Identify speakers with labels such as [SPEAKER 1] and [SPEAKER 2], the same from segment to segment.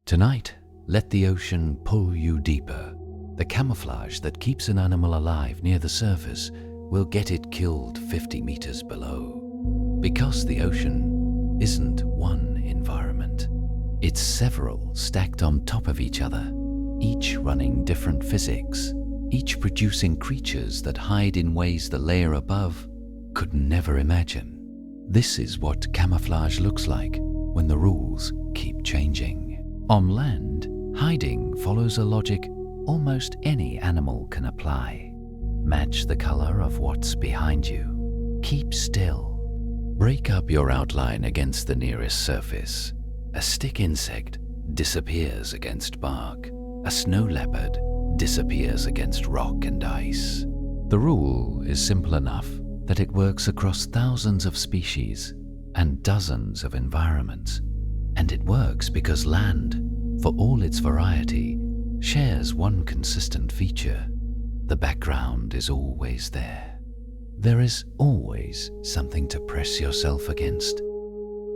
[SPEAKER 1] Tonight, let the ocean pull you deeper. The camouflage that keeps an animal alive near the surface will get it killed 50 meters below. Because the ocean isn't one environment. It's several stacked on top of each other, each running different physics, each producing creatures that hide in ways the layer above could never imagine. This is what camouflage looks like when the rules keep changing. On land, hiding follows a logic almost any animal can apply. Match the color of what's behind you. Keep still. Break up your outline against the nearest surface. A stick insect disappears against bark. A snow leopard disappears against rock and ice. The rule is simple enough that it works across thousands of species and dozens of environments. And it works because land, for all its variety, shares one consistent feature. The background is always there. There is always something to press yourself against.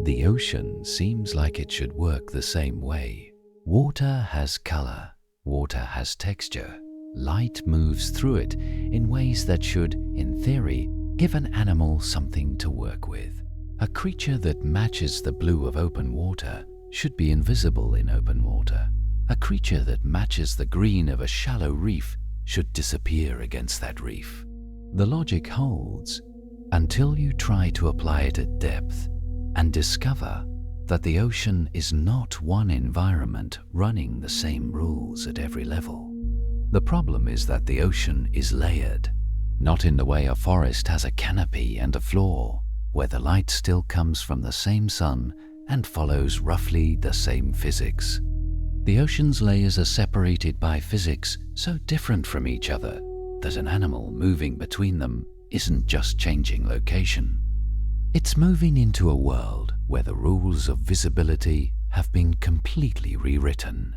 [SPEAKER 1] The ocean seems like it should work the same way. Water has color, water has texture. Light moves through it in ways that should, in theory, give an animal something to work with. A creature that matches the blue of open water should be invisible in open water. A creature that matches the green of a shallow reef should disappear against that reef. The logic holds until you try to apply it at depth and discover that the ocean is not one environment running the same rules at every level. The problem is that the ocean is layered, not in the way a forest has a canopy and a floor, where the light still comes from the same sun and follows roughly the same physics. The ocean's layers are separated by physics so different from each other that an animal moving between them isn't just changing location. It's moving into a world where the rules of visibility have been completely rewritten.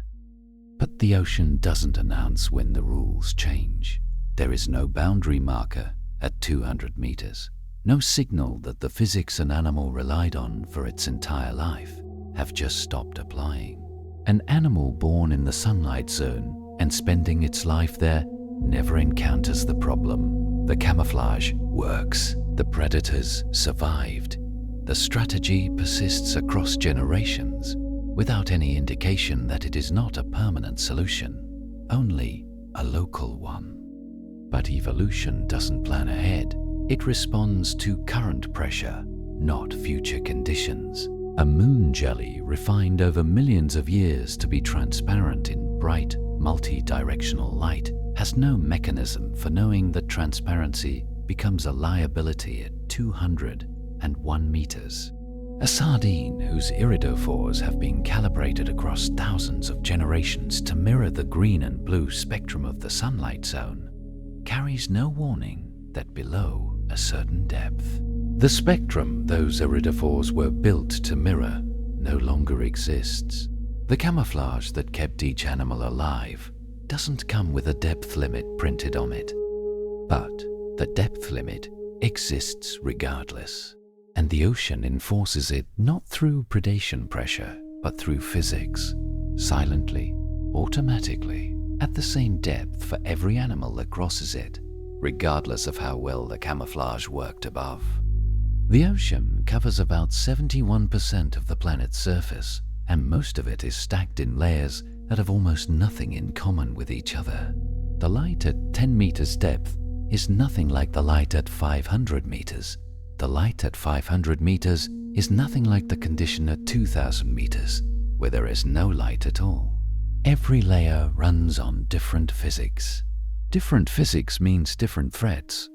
[SPEAKER 1] But the ocean doesn't announce when the rules change. There is no boundary marker at 200 meters, no signal that the physics an animal relied on for its entire life have just stopped applying. An animal born in the sunlight zone and spending its life there never encounters the problem. The camouflage works. The predators survived. The strategy persists across generations without any indication that it is not a permanent solution, only a local one. But evolution doesn't plan ahead. It responds to current pressure, not future conditions. A moon jelly refined over millions of years to be transparent in bright, multi-directional light has no mechanism for knowing that transparency becomes a liability at 201 meters. A sardine whose iridophores have been calibrated across thousands of generations to mirror the green and blue spectrum of the sunlight zone carries no warning that below a certain depth, the spectrum those iridophores were built to mirror no longer exists. The camouflage that kept each animal alive doesn't come with a depth limit printed on it, but the depth limit exists regardless, and the ocean enforces it not through predation pressure, but through physics, silently, automatically, at the same depth for every animal that crosses it, regardless of how well the camouflage worked above. The ocean covers about 71% of the planet's surface, and most of it is stacked in layers that have almost nothing in common with each other. The light at 10 meters depth is nothing like the light at 500 meters. The light at 500 meters is nothing like the condition at 2000 meters, where there is no light at all. Every layer runs on different physics. Different physics means different threats,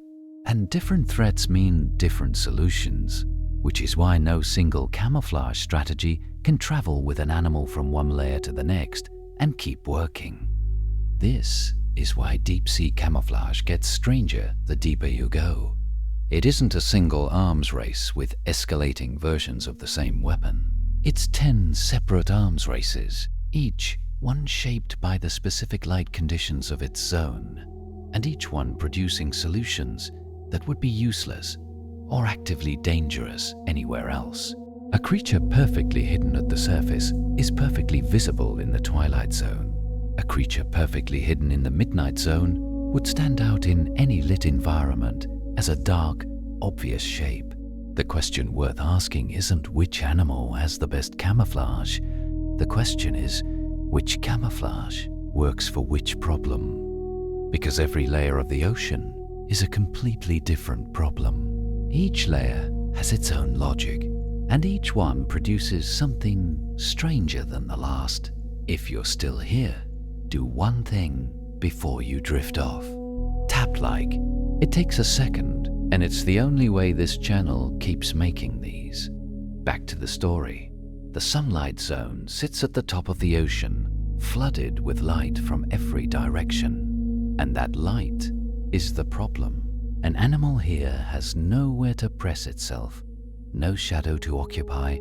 [SPEAKER 1] and different threats mean different solutions, which is why no single camouflage strategy can travel with an animal from one layer to the next and keep working. This is why deep-sea camouflage gets stranger the deeper you go. It isn't a single arms race with escalating versions of the same weapon. It's 10 separate arms races, each one shaped by the specific light conditions of its zone, and each one producing solutions that would be useless or actively dangerous anywhere else. A creature perfectly hidden at the surface is perfectly visible in the twilight zone. A creature perfectly hidden in the midnight zone would stand out in any lit environment as a dark, obvious shape. The question worth asking isn't which animal has the best camouflage. The question is, which camouflage works for which problem? Because every layer of the ocean is a completely different problem. Each layer has its own logic, and each one produces something stranger than the last. If you're still here, do one thing before you drift off. Tap like. It takes a second, and it's the only way this channel keeps making these. Back to the story. The sunlight zone sits at the top of the ocean, flooded with light from every direction. And that light is the problem. An animal here has nowhere to press itself, no shadow to occupy,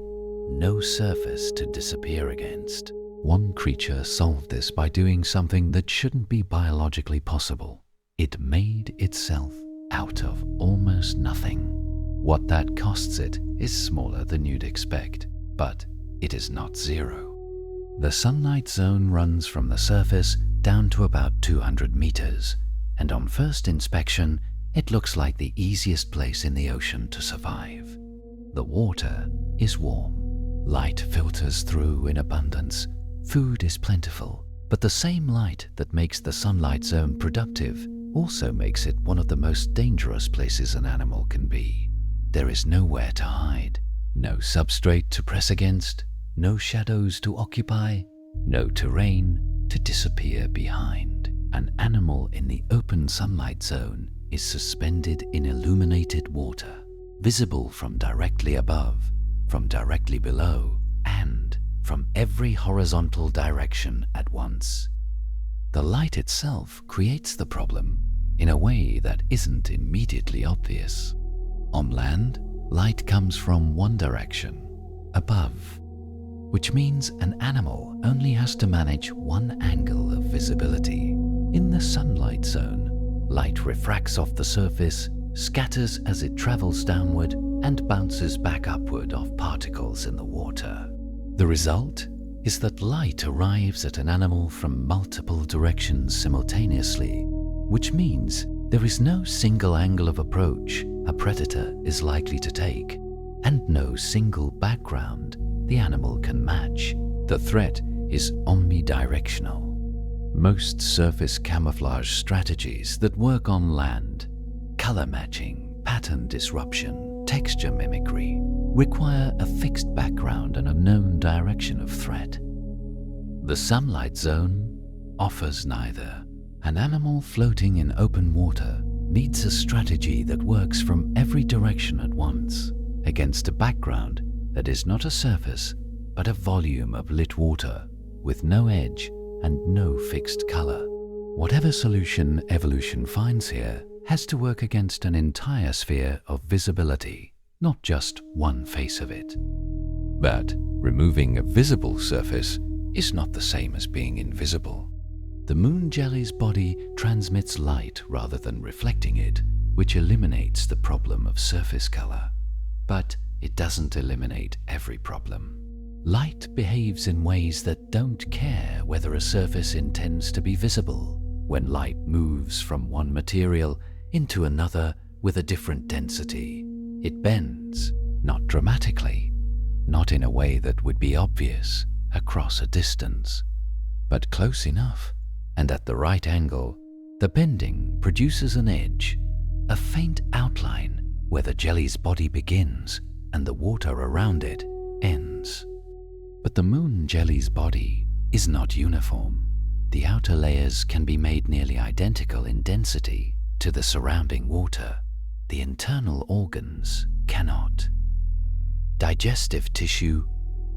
[SPEAKER 1] no surface to disappear against. One creature solved this by doing something that shouldn't be biologically possible. It made itself out of almost nothing. What that costs it is smaller than you'd expect, but it is not zero. The sunlight zone runs from the surface down to about 200 meters, and on first inspection, it looks like the easiest place in the ocean to survive. The water is warm. Light filters through in abundance. Food is plentiful, but the same light that makes the sunlight zone productive also makes it one of the most dangerous places an animal can be. There is nowhere to hide, no substrate to press against, no shadows to occupy, no terrain to disappear behind. An animal in the open sunlight zone is suspended in illuminated water, visible from directly above, from directly below, and from every horizontal direction at once. The light itself creates the problem in a way that isn't immediately obvious. On land, light comes from one direction, above, which means an animal only has to manage one angle of visibility. In the sunlight zone, light refracts off the surface, scatters as it travels downward, and bounces back upward off particles in the water. The result is that light arrives at an animal from multiple directions simultaneously, which means there is no single angle of approach a predator is likely to take, and no single background the animal can match. The threat is omnidirectional. Most surface camouflage strategies that work on land, color matching, pattern disruption, texture mimicry, require a fixed background and a known direction of threat. The sunlight zone offers neither. An animal floating in open water needs a strategy that works from every direction at once, against a background that is not a surface, but a volume of lit water with no edge and no fixed color. Whatever solution evolution finds here has to work against an entire sphere of visibility, not just one face of it. But removing a visible surface is not the same as being invisible. The moon jelly's body transmits light rather than reflecting it, which eliminates the problem of surface color. But it doesn't eliminate every problem. Light behaves in ways that don't care whether a surface intends to be visible. When light moves from one material into another with a different density, it bends, not dramatically, not in a way that would be obvious across a distance, but close enough, and at the right angle. The bending produces an edge, a faint outline where the jelly's body begins and the water around it ends. But the moon jelly's body is not uniform. The outer layers can be made nearly identical in density to the surrounding water. The internal organs cannot. Digestive tissue,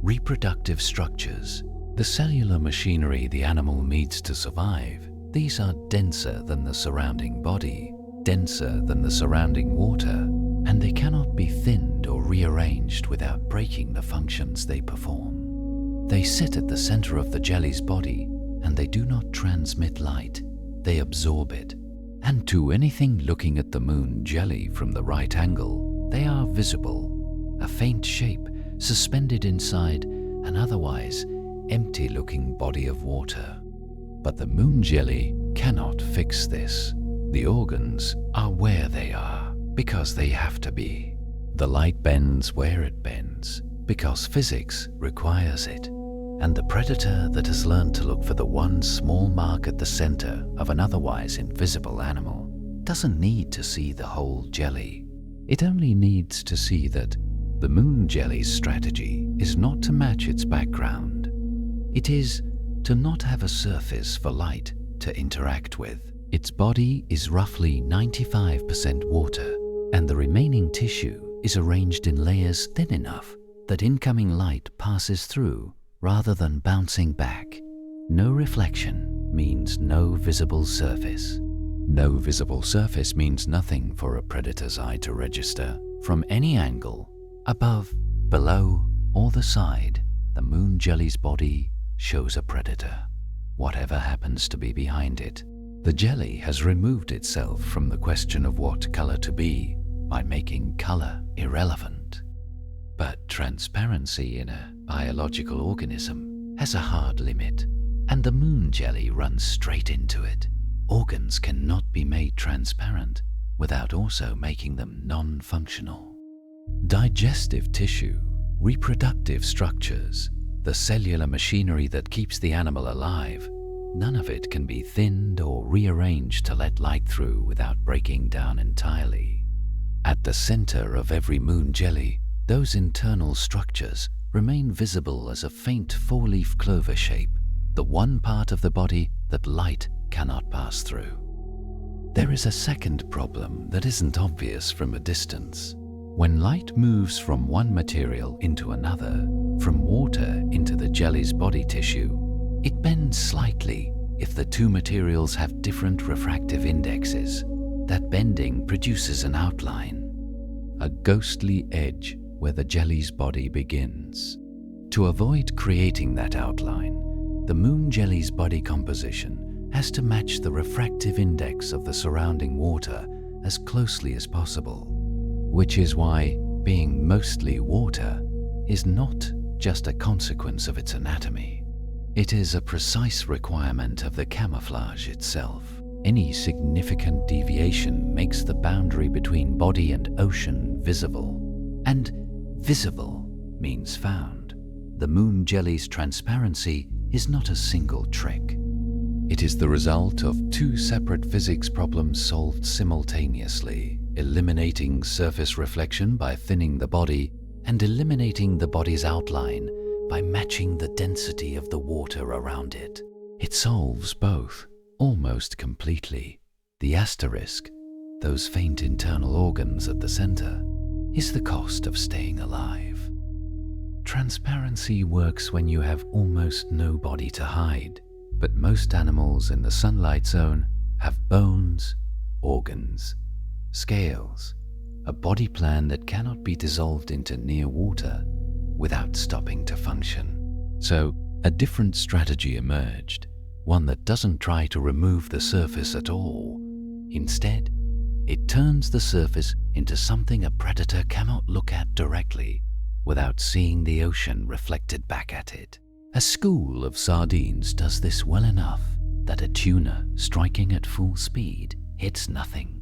[SPEAKER 1] reproductive structures, the cellular machinery the animal needs to survive, these are denser than the surrounding body, denser than the surrounding water, and they cannot be thinned or rearranged without breaking the functions they perform. They sit at the center of the jelly's body, and they do not transmit light, they absorb it. And to anything looking at the moon jelly from the right angle, they are visible, a faint shape suspended inside an otherwise empty-looking body of water. But the moon jelly cannot fix this. The organs are where they are because they have to be. The light bends where it bends because physics requires it. And the predator that has learned to look for the one small mark at the center of an otherwise invisible animal doesn't need to see the whole jelly. It only needs to see that the moon jelly's strategy is not to match its background. It is to not have a surface for light to interact with. Its body is roughly 95% water, and the remaining tissue is arranged in layers thin enough that incoming light passes through rather than bouncing back. No reflection means no visible surface. No visible surface means nothing for a predator's eye to register. From any angle, above, below, or the side, the moon jelly's body shows a predator, whatever happens to be behind it. The jelly has removed itself from the question of what color to be by making color irrelevant. But transparency in a biological organism has a hard limit, and the moon jelly runs straight into it. Organs cannot be made transparent without also making them non-functional. Digestive tissue, reproductive structures, the cellular machinery that keeps the animal alive, none of it can be thinned or rearranged to let light through without breaking down entirely. At the center of every moon jelly, those internal structures remain visible as a faint four-leaf clover shape, the one part of the body that light cannot pass through. There is a second problem that isn't obvious from a distance. When light moves from one material into another, from water into the jelly's body tissue, it bends slightly if the two materials have different refractive indexes. That bending produces an outline, a ghostly edge where the jelly's body begins. To avoid creating that outline, the moon jelly's body composition has to match the refractive index of the surrounding water as closely as possible, which is why being mostly water is not just a consequence of its anatomy. It is a precise requirement of the camouflage itself. Any significant deviation makes the boundary between body and ocean visible, and visible means found. The moon jelly's transparency is not a single trick. It is the result of two separate physics problems solved simultaneously, eliminating surface reflection by thinning the body and eliminating the body's outline by matching the density of the water around it. It solves both almost completely. The asterisk, those faint internal organs at the center, is the cost of staying alive. Transparency works when you have almost no body to hide, but most animals in the sunlight zone have bones, organs, scales, a body plan that cannot be dissolved into near water without stopping to function. So a different strategy emerged, one that doesn't try to remove the surface at all. Instead, it turns the surface into something a predator cannot look at directly without seeing the ocean reflected back at it. A school of sardines does this well enough that a tuna striking at full speed hits nothing.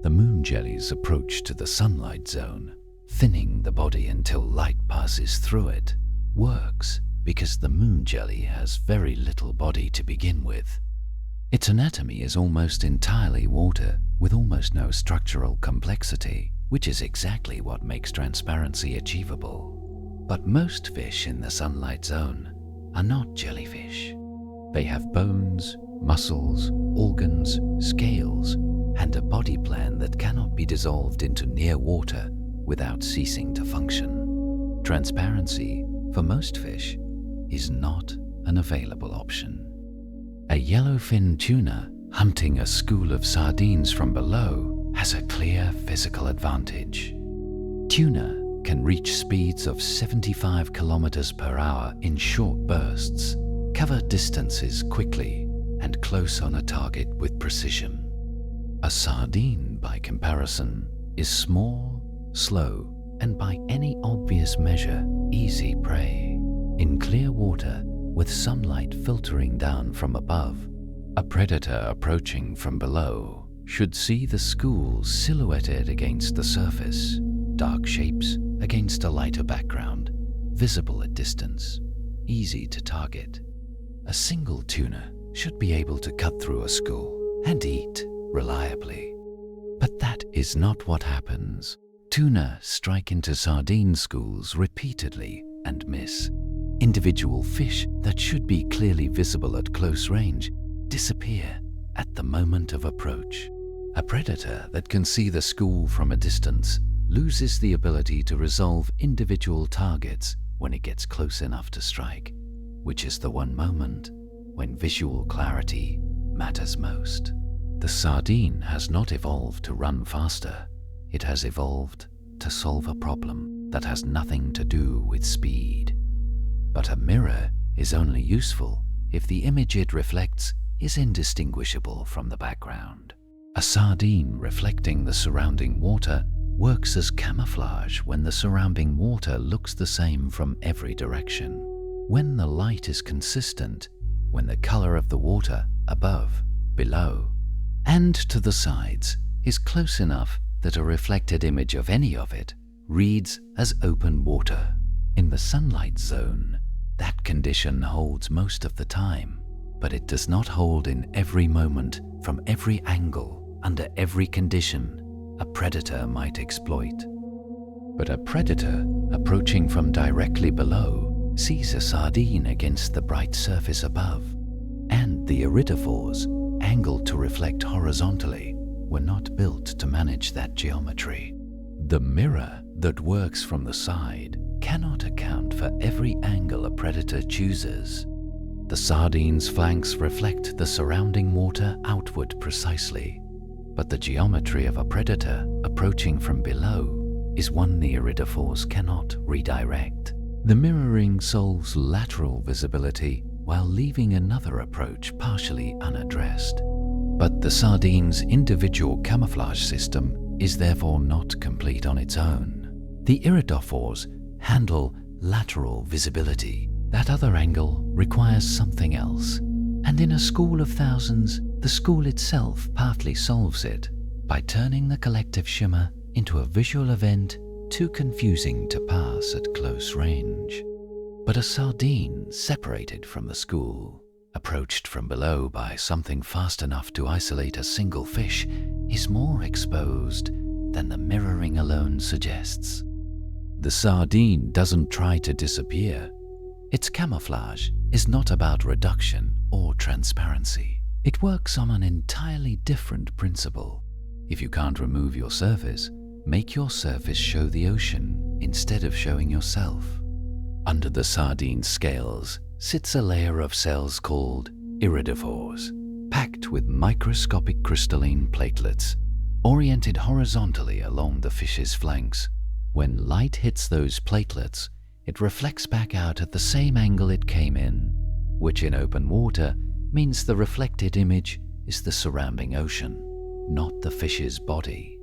[SPEAKER 1] The moon jelly's approach to the sunlight zone, thinning the body until light passes through it, works because the moon jelly has very little body to begin with. Its anatomy is almost entirely water with almost no structural complexity, which is exactly what makes transparency achievable. But most fish in the sunlight zone are not jellyfish. They have bones, muscles, organs, scales, and a body plan that cannot be dissolved into near water without ceasing to function. Transparency, for most fish, is not an available option. A yellowfin tuna hunting a school of sardines from below has a clear physical advantage. Tuna can reach speeds of 75 kilometers per hour in short bursts, cover distances quickly, and close on a target with precision. A sardine, by comparison, is small, slow, and by any obvious measure, easy prey. In clear water, with sunlight filtering down from above, a predator approaching from below should see the school silhouetted against the surface, dark shapes against a lighter background, visible at distance, easy to target. A single tuna should be able to cut through a school and eat reliably. But that is not what happens. Tuna strike into sardine schools repeatedly and miss. Individual fish that should be clearly visible at close range disappear at the moment of approach. A predator that can see the school from a distance loses the ability to resolve individual targets when it gets close enough to strike, which is the one moment when visual clarity matters most. The sardine has not evolved to run faster. It has evolved to solve a problem that has nothing to do with speed. But a mirror is only useful if the image it reflects is indistinguishable from the background. A sardine reflecting the surrounding water works as camouflage when the surrounding water looks the same from every direction. When the light is consistent, when the color of the water above, below, and to the sides is close enough that a reflected image of any of it reads as open water. In the sunlight zone, that condition holds most of the time, but it does not hold in every moment, from every angle, under every condition a predator might exploit. But a predator approaching from directly below sees a sardine against the bright surface above, and the iridophores, angled to reflect horizontally, were not built to manage that geometry. The mirror that works from the side cannot account for every angle a predator chooses. The sardine's flanks reflect the surrounding water outward precisely, but the geometry of a predator approaching from below is one the iridophores cannot redirect. The mirroring solves lateral visibility while leaving another approach partially unaddressed. But the sardine's individual camouflage system is therefore not complete on its own. The iridophores handle lateral visibility. That other angle requires something else. And in a school of thousands, the school itself partly solves it by turning the collective shimmer into a visual event too confusing to pass at close range. But a sardine separated from the school, approached from below by something fast enough to isolate a single fish, is more exposed than the mirroring alone suggests. The sardine doesn't try to disappear. Its camouflage is not about reduction or transparency. It works on an entirely different principle. If you can't remove your surface, make your surface show the ocean instead of showing yourself. Under the sardine scales sits a layer of cells called iridophores, packed with microscopic crystalline platelets, oriented horizontally along the fish's flanks. When light hits those platelets, it reflects back out at the same angle it came in, which in open water means the reflected image is the surrounding ocean, not the fish's body.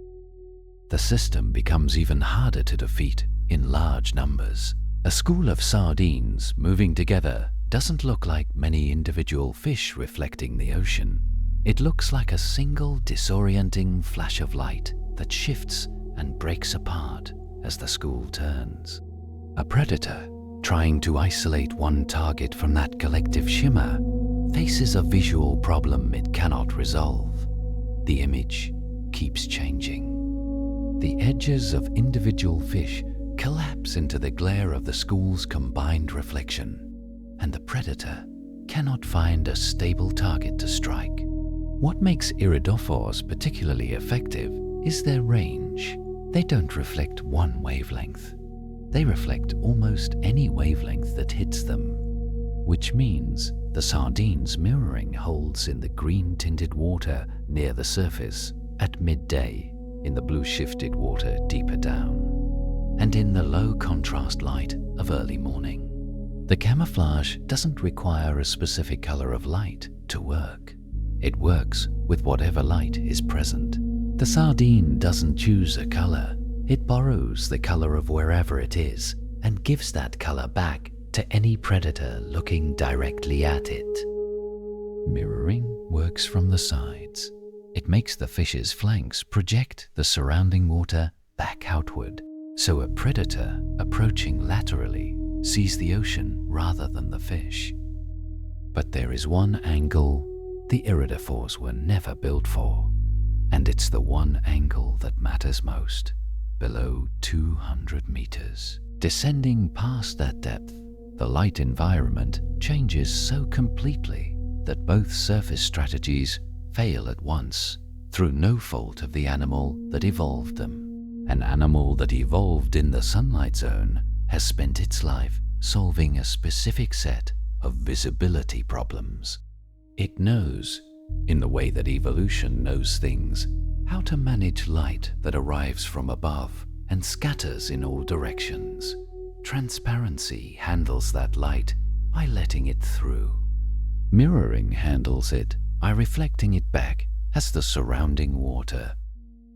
[SPEAKER 1] The system becomes even harder to defeat in large numbers. A school of sardines moving together doesn't look like many individual fish reflecting the ocean. It looks like a single disorienting flash of light that shifts and breaks apart as the school turns. A predator, trying to isolate one target from that collective shimmer, faces a visual problem it cannot resolve. The image keeps changing. The edges of individual fish collapse into the glare of the school's combined reflection, and the predator cannot find a stable target to strike. What makes iridophores particularly effective is their range. They don't reflect one wavelength. They reflect almost any wavelength that hits them, which means the sardine's mirroring holds in the green-tinted water near the surface at midday, in the blue-shifted water deeper down, and in the low-contrast light of early morning. The camouflage doesn't require a specific color of light to work. It works with whatever light is present. The sardine doesn't choose a color. It borrows the color of wherever it is and gives that color back to any predator looking directly at it. Mirroring works from the sides. It makes the fish's flanks project the surrounding water back outward, so a predator approaching laterally sees the ocean rather than the fish. But there is one angle the iridophores were never built for, and it's the one angle that matters most, below 200 meters. Descending past that depth, the light environment changes so completely that both surface strategies fail at once through no fault of the animal that evolved them. An animal that evolved in the sunlight zone has spent its life solving a specific set of visibility problems. It knows, in the way that evolution knows things, how to manage light that arrives from above and scatters in all directions. Transparency handles that light by letting it through. Mirroring handles it by reflecting it back as the surrounding water.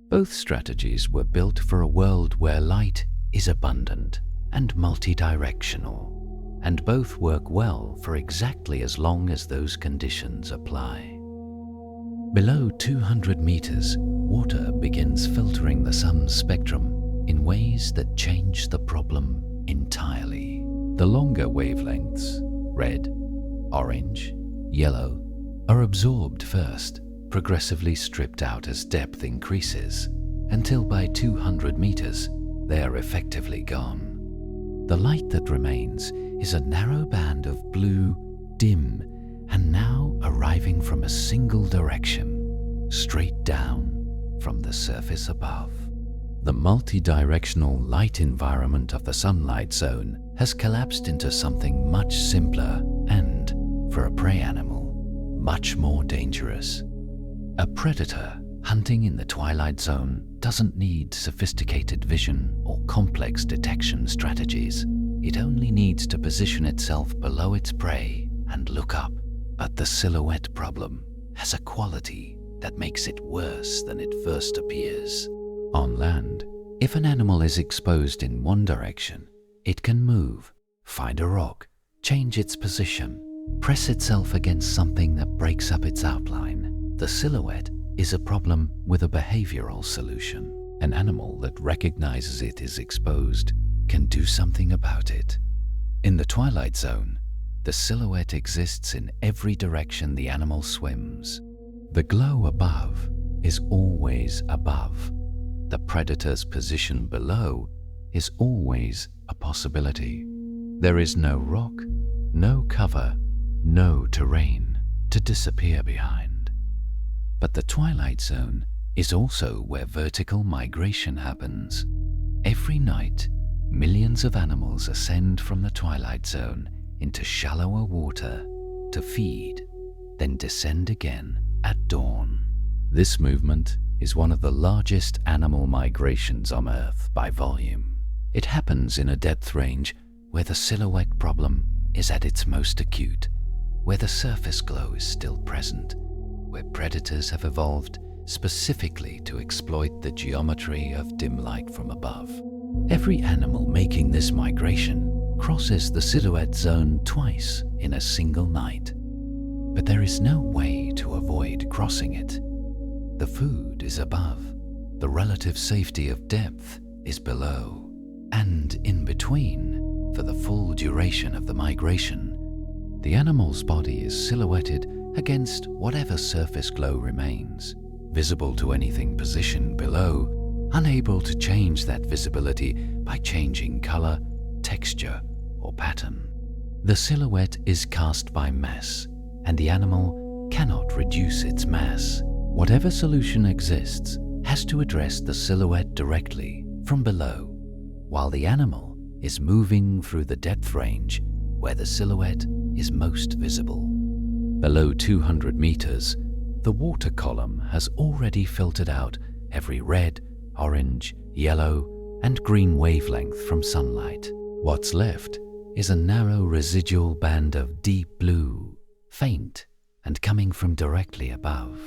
[SPEAKER 1] Both strategies were built for a world where light is abundant and multidirectional, and both work well for exactly as long as those conditions apply. Below 200 meters, water begins filtering the sun's spectrum in ways that change the problem entirely. The longer wavelengths, red, orange, yellow, are absorbed first, progressively stripped out as depth increases, until by 200 meters they are effectively gone. The light that remains is a narrow band of blue, dim, and now arriving from a single direction, straight down from the surface above. The multi-directional light environment of the sunlight zone has collapsed into something much simpler and, for a prey animal, much more dangerous. A predator hunting in the twilight zone doesn't need sophisticated vision or complex detection strategies. It only needs to position itself below its prey and look up. But the silhouette problem has a quality that makes it worse than it first appears. On land, if an animal is exposed in one direction, it can move, find a rock, change its position, press itself against something that breaks up its outline. The silhouette is a problem with a behavioral solution. An animal that recognizes it is exposed can do something about it. In the twilight zone, the silhouette exists in every direction the animal swims. The glow above is always above. The predator's position below is always a possibility. There is no rock, no cover, no terrain to disappear behind. But the twilight zone is also where vertical migration happens. Every night, millions of animals ascend from the twilight zone into shallower water to feed, then descend again at dawn. This movement is one of the largest animal migrations on Earth by volume. It happens in a depth range where the silhouette problem is at its most acute, where the surface glow is still present, where predators have evolved specifically to exploit the geometry of dim light from above. Every animal making this migration crosses the silhouette zone twice in a single night. But there is no way to avoid crossing it. The food is above, the relative safety of depth is below, and in between, for the full duration of the migration, the animal's body is silhouetted against whatever surface glow remains, visible to anything positioned below, unable to change that visibility by changing color, texture, or pattern. The silhouette is cast by mass, and the animal cannot reduce its mass. Whatever solution exists has to address the silhouette directly from below, while the animal is moving through the depth range where the silhouette is most visible. Below 200 meters, the water column has already filtered out every red, orange, yellow, and green wavelength from sunlight. What's left is a narrow residual band of deep blue, faint, and coming from directly above.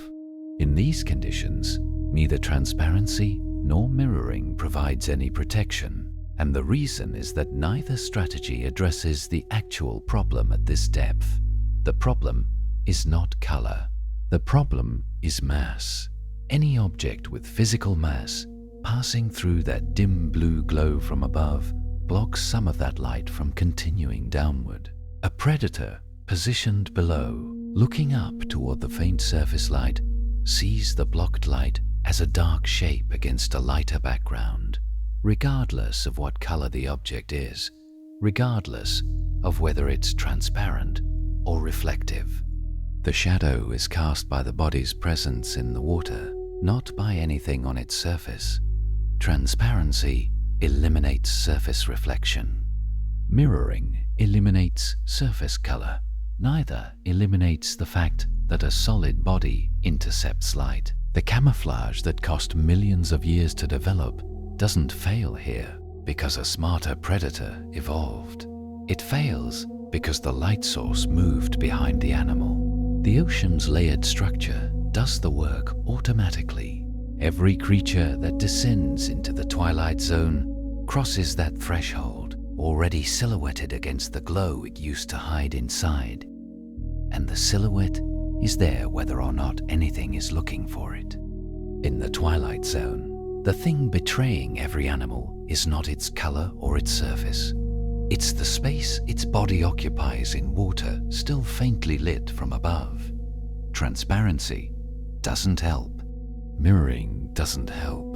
[SPEAKER 1] In these conditions, neither transparency nor mirroring provides any protection, and the reason is that neither strategy addresses the actual problem at this depth. The problem is not color. The problem is mass. Any object with physical mass passing through that dim blue glow from above blocks some of that light from continuing downward. A predator positioned below, looking up toward the faint surface light, sees the blocked light as a dark shape against a lighter background, regardless of what color the object is, regardless of whether it's transparent or reflective. The shadow is cast by the body's presence in the water, not by anything on its surface. Transparency eliminates surface reflection. Mirroring eliminates surface color. Neither eliminates the fact that a solid body intercepts light. The camouflage that cost millions of years to develop doesn't fail here because a smarter predator evolved. It fails because the light source moved behind the animal. The ocean's layered structure does the work automatically. Every creature that descends into the twilight zone crosses that threshold, already silhouetted against the glow it used to hide inside. And the silhouette is there whether or not anything is looking for it. In the twilight zone, the thing betraying every animal is not its color or its surface. It's the space its body occupies in water still faintly lit from above. Transparency doesn't help. Mirroring doesn't help.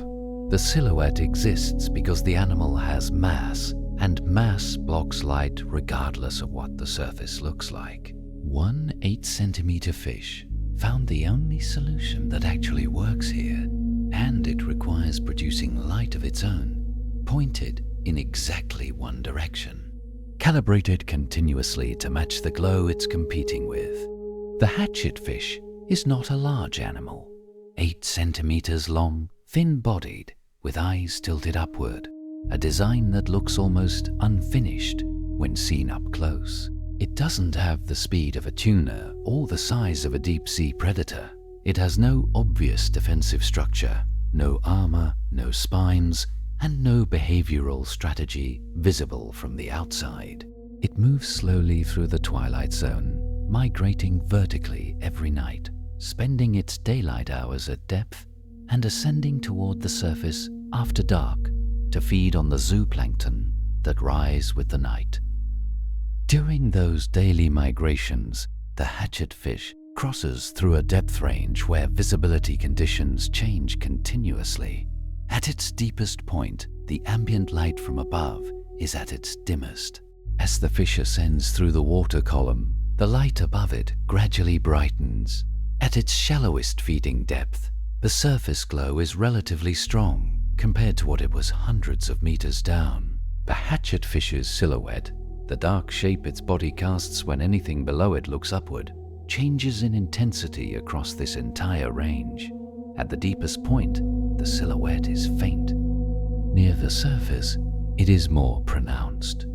[SPEAKER 1] The silhouette exists because the animal has mass, and mass blocks light regardless of what the surface looks like. One 8-centimeter fish found the only solution that actually works here, and it requires producing light of its own, pointed in exactly one direction, calibrated continuously to match the glow it's competing with. The hatchet fish is not a large animal, 8 centimeters long, thin-bodied, with eyes tilted upward, a design that looks almost unfinished when seen up close. It doesn't have the speed of a tuna or the size of a deep-sea predator. It has no obvious defensive structure, no armor, no spines, and no behavioral strategy visible from the outside. It moves slowly through the twilight zone, migrating vertically every night, spending its daylight hours at depth and ascending toward the surface after dark to feed on the zooplankton that rise with the night. During those daily migrations, the hatchet fish crosses through a depth range where visibility conditions change continuously. At its deepest point, the ambient light from above is at its dimmest. As the fish ascends through the water column, the light above it gradually brightens. At its shallowest feeding depth, the surface glow is relatively strong compared to what it was hundreds of meters down. The hatchet fish's silhouette, the dark shape its body casts when anything below it looks upward, changes in intensity across this entire range. At the deepest point, the silhouette is faint. Near the surface, it is more pronounced.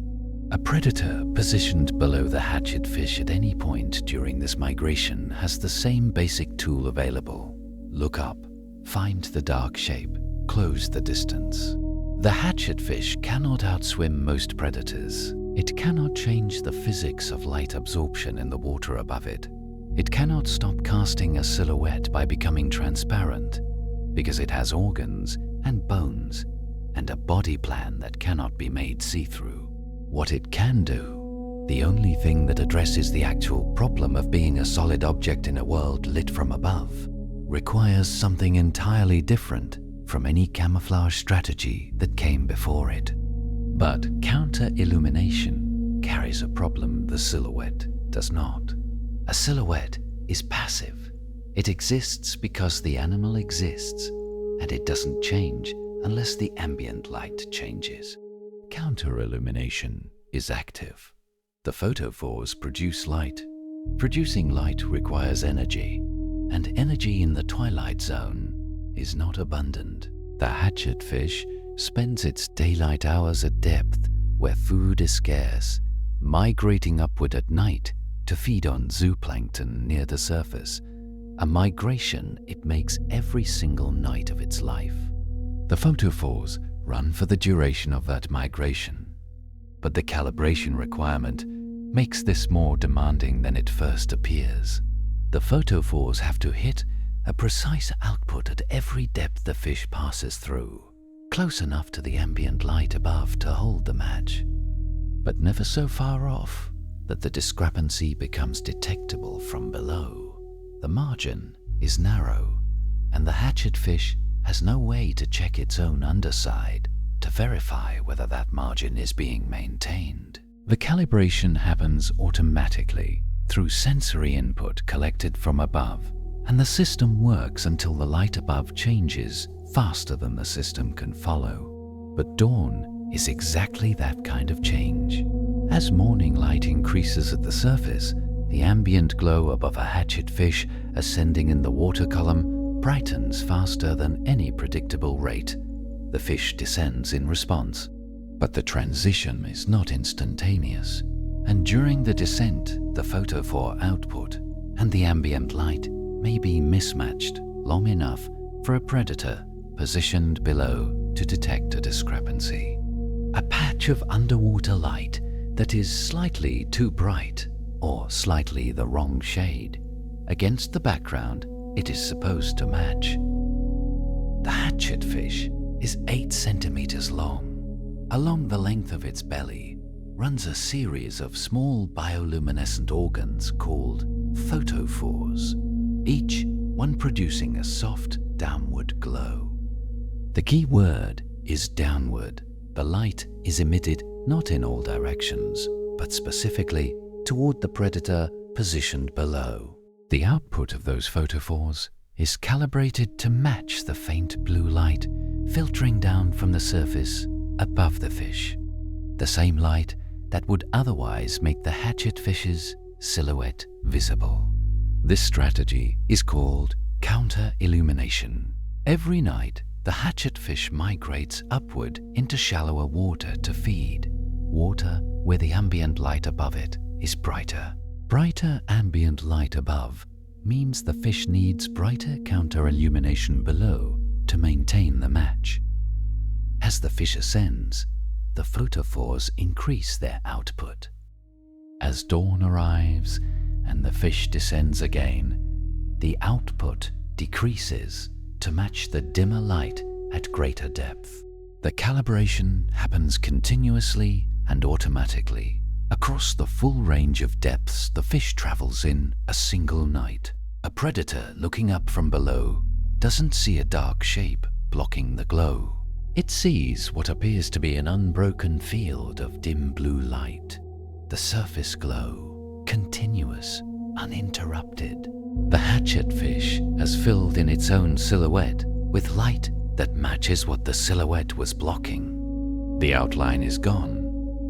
[SPEAKER 1] A predator positioned below the hatchet fish at any point during this migration has the same basic tool available. Look up, find the dark shape, close the distance. The hatchet fish cannot outswim most predators. It cannot change the physics of light absorption in the water above it. It cannot stop casting a silhouette by becoming transparent, because it has organs and bones and a body plan that cannot be made see-through. What it can do, the only thing that addresses the actual problem of being a solid object in a world lit from above, requires something entirely different from any camouflage strategy that came before it. But counter-illumination carries a problem the silhouette does not. A silhouette is passive. It exists because the animal exists, and it doesn't change unless the ambient light changes. Counter-illumination is active. The photophores produce light. Producing light requires energy, and energy in the twilight zone is not abundant. The hatchet fish spends its daylight hours at depth where food is scarce, migrating upward at night to feed on zooplankton near the surface, a migration it makes every single night of its life. The photophores run for the duration of that migration, but the calibration requirement makes this more demanding than it first appears. The photophores have to hit a precise output at every depth the fish passes through, close enough to the ambient light above to hold the match, but never so far off that the discrepancy becomes detectable from below. The margin is narrow, and the hatchet fish has no way to check its own underside to verify whether that margin is being maintained. The calibration happens automatically through sensory input collected from above, and the system works until the light above changes faster than the system can follow. But dawn is exactly that kind of change. As morning light increases at the surface, the ambient glow above a hatchet fish ascending in the water column brightens faster than any predictable rate. The fish descends in response, but the transition is not instantaneous, and during the descent, the photophore output and the ambient light may be mismatched long enough for a predator positioned below to detect a discrepancy. A patch of underwater light that is slightly too bright or slightly the wrong shade against the background it is supposed to match. The hatchet fish is 8 centimeters long. Along the length of its belly runs a series of small bioluminescent organs called photophores, each one producing a soft downward glow. The key word is downward. The light is emitted not in all directions, but specifically toward the predator positioned below. The output of those photophores is calibrated to match the faint blue light filtering down from the surface above the fish, the same light that would otherwise make the hatchet fish's silhouette visible. This strategy is called counter-illumination. Every night, the hatchet fish migrates upward into shallower water to feed, water where the ambient light above it is brighter. Brighter ambient light above means the fish needs brighter counter-illumination below to maintain the match. As the fish ascends, the photophores increase their output. As dawn arrives and the fish descends again, the output decreases to match the dimmer light at greater depth. The calibration happens continuously and automatically across the full range of depths the fish travels in a single night. A predator looking up from below doesn't see a dark shape blocking the glow. It sees what appears to be an unbroken field of dim blue light. The surface glow, continuous, uninterrupted. The hatchet fish has filled in its own silhouette with light that matches what the silhouette was blocking. The outline is gone,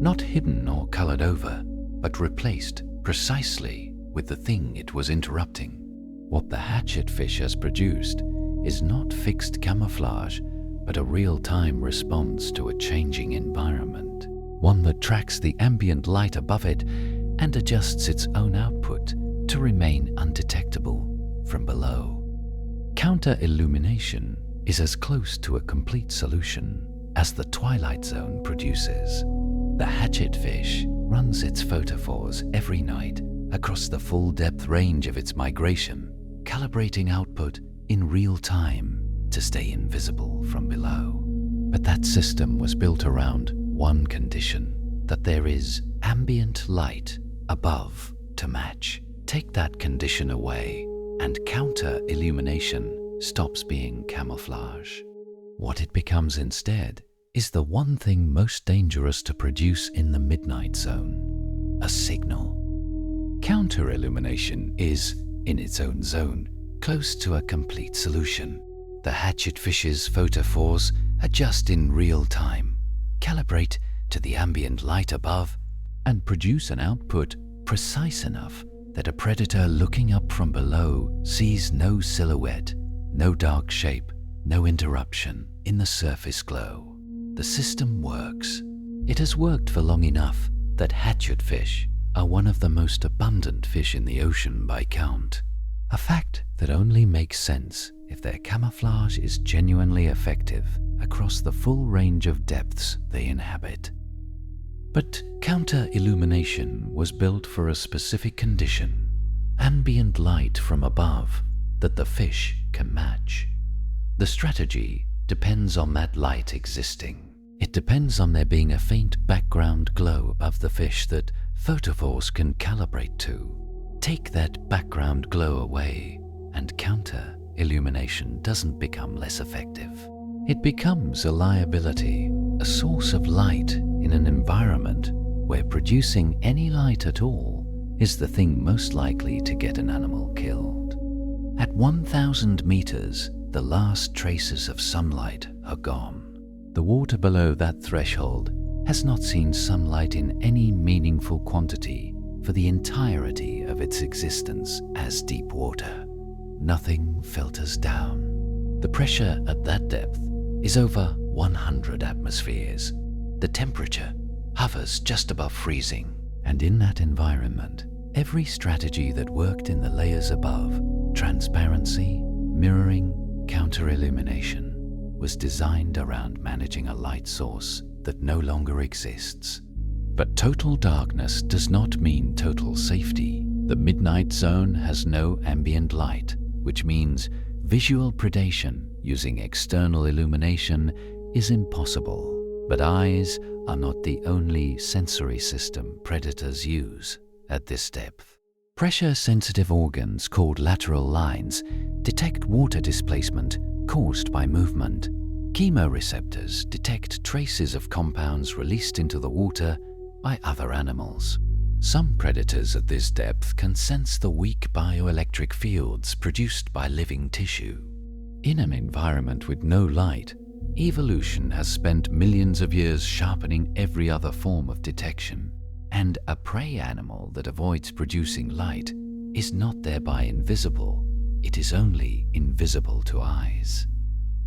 [SPEAKER 1] not hidden or colored over, but replaced precisely with the thing it was interrupting. What the hatchet fish has produced is not fixed camouflage, but a real-time response to a changing environment, one that tracks the ambient light above it and adjusts its own output to remain undetectable from below. Counter-illumination is as close to a complete solution as the twilight zone produces. The hatchet fish runs its photophores every night across the full depth range of its migration, calibrating output in real time to stay invisible from below. But that system was built around one condition, that there is ambient light above to match. Take that condition away, and counter-illumination stops being camouflage. What it becomes instead is the one thing most dangerous to produce in the midnight zone: a signal. Counter-illumination is, in its own zone, close to a complete solution. The hatchet fish's photophores adjust in real time, calibrate to the ambient light above, and produce an output precise enough that a predator looking up from below sees no silhouette, no dark shape, no interruption in the surface glow. The system works. It has worked for long enough that hatchet fish are one of the most abundant fish in the ocean by count, a fact that only makes sense if their camouflage is genuinely effective across the full range of depths they inhabit. But counter-illumination was built for a specific condition: ambient light from above that the fish can match. The strategy depends on that light existing. It depends on there being a faint background glow above the fish that photophores can calibrate to. Take that background glow away, and counter-illumination doesn't become less effective. It becomes a liability, a source of light in an environment where producing any light at all is the thing most likely to get an animal killed. At 1,000 meters, the last traces of sunlight are gone. The water below that threshold has not seen sunlight in any meaningful quantity for the entirety of its existence as deep water. Nothing filters down. The pressure at that depth is over 100 atmospheres. The temperature hovers just above freezing, and in that environment, every strategy that worked in the layers above, transparency, mirroring, counter-illumination, was designed around managing a light source that no longer exists. But total darkness does not mean total safety. The midnight zone has no ambient light, which means visual predation using external illumination is impossible. But eyes are not the only sensory system predators use at this depth. Pressure-sensitive organs called lateral lines detect water displacement caused by movement. Chemoreceptors detect traces of compounds released into the water by other animals. Some predators at this depth can sense the weak bioelectric fields produced by living tissue. In an environment with no light, evolution has spent millions of years sharpening every other form of detection, and a prey animal that avoids producing light is not thereby invisible. It is only invisible to eyes.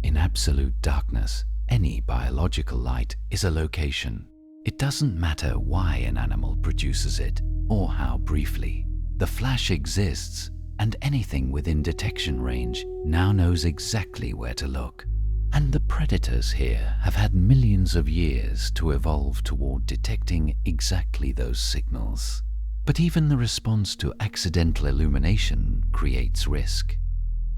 [SPEAKER 1] In absolute darkness, any biological light is a location. It doesn't matter why an animal produces it or how briefly. The flash exists, and anything within detection range now knows exactly where to look. And the predators here have had millions of years to evolve toward detecting exactly those signals. But even the response to accidental illumination creates risk.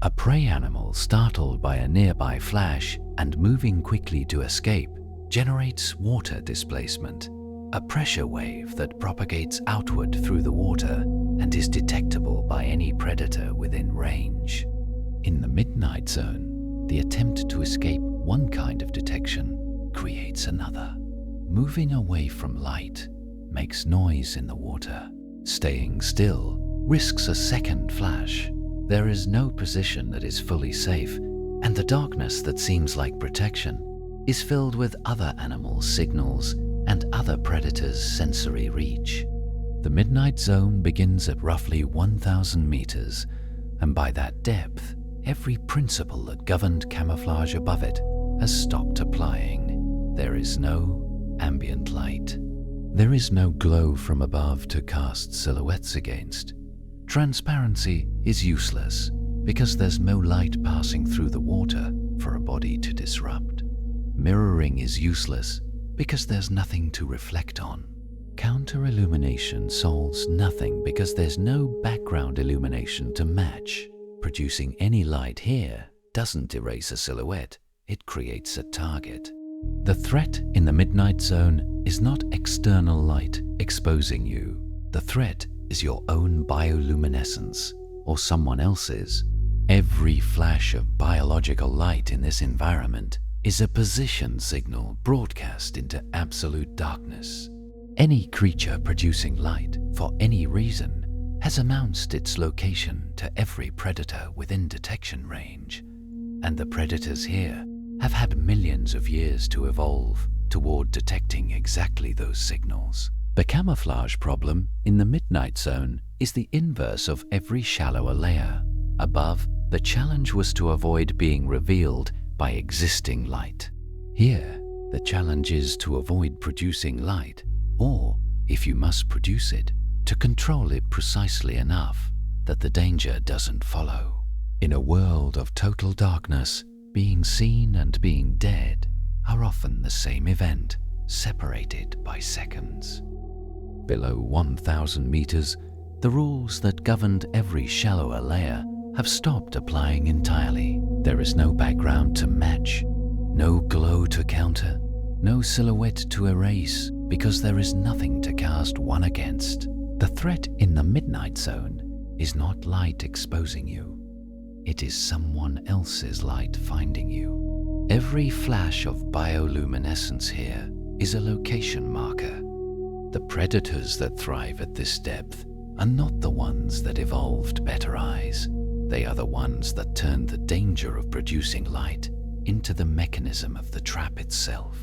[SPEAKER 1] A prey animal startled by a nearby flash and moving quickly to escape generates water displacement, a pressure wave that propagates outward through the water and is detectable by any predator within range. In the midnight zone, the attempt to escape one kind of detection creates another. Moving away from light makes noise in the water. Staying still risks a second flash. There is no position that is fully safe, and the darkness that seems like protection is filled with other animals' signals and other predators' sensory reach. The midnight zone begins at roughly 1,000 meters, and by that depth, every principle that governed camouflage above it has stopped applying. There is no ambient light. There is no glow from above to cast silhouettes against. Transparency is useless because there's no light passing through the water for a body to disrupt. Mirroring is useless because there's nothing to reflect on. Counter-illumination solves nothing because there's no background illumination to match. Producing any light here doesn't erase a silhouette, it creates a target. The threat in the midnight zone is not external light exposing you. The threat is your own bioluminescence or someone else's. Every flash of biological light in this environment is a position signal broadcast into absolute darkness. Any creature producing light for any reason has announced its location to every predator within detection range, and the predators here have had millions of years to evolve toward detecting exactly those signals. The camouflage problem in the midnight zone is the inverse of every shallower layer. Above, the challenge was to avoid being revealed by existing light. Here, the challenge is to avoid producing light, or, if you must produce it, to control it precisely enough that the danger doesn't follow. In a world of total darkness, being seen and being dead are often the same event, separated by seconds. Below 1,000 meters, the rules that governed every shallower layer have stopped applying entirely. There is no background to match, no glow to counter, no silhouette to erase, because there is nothing to cast one against. The threat in the midnight zone is not light exposing you. It is someone else's light finding you. Every flash of bioluminescence here is a location marker. The predators that thrive at this depth are not the ones that evolved better eyes. They are the ones that turned the danger of producing light into the mechanism of the trap itself.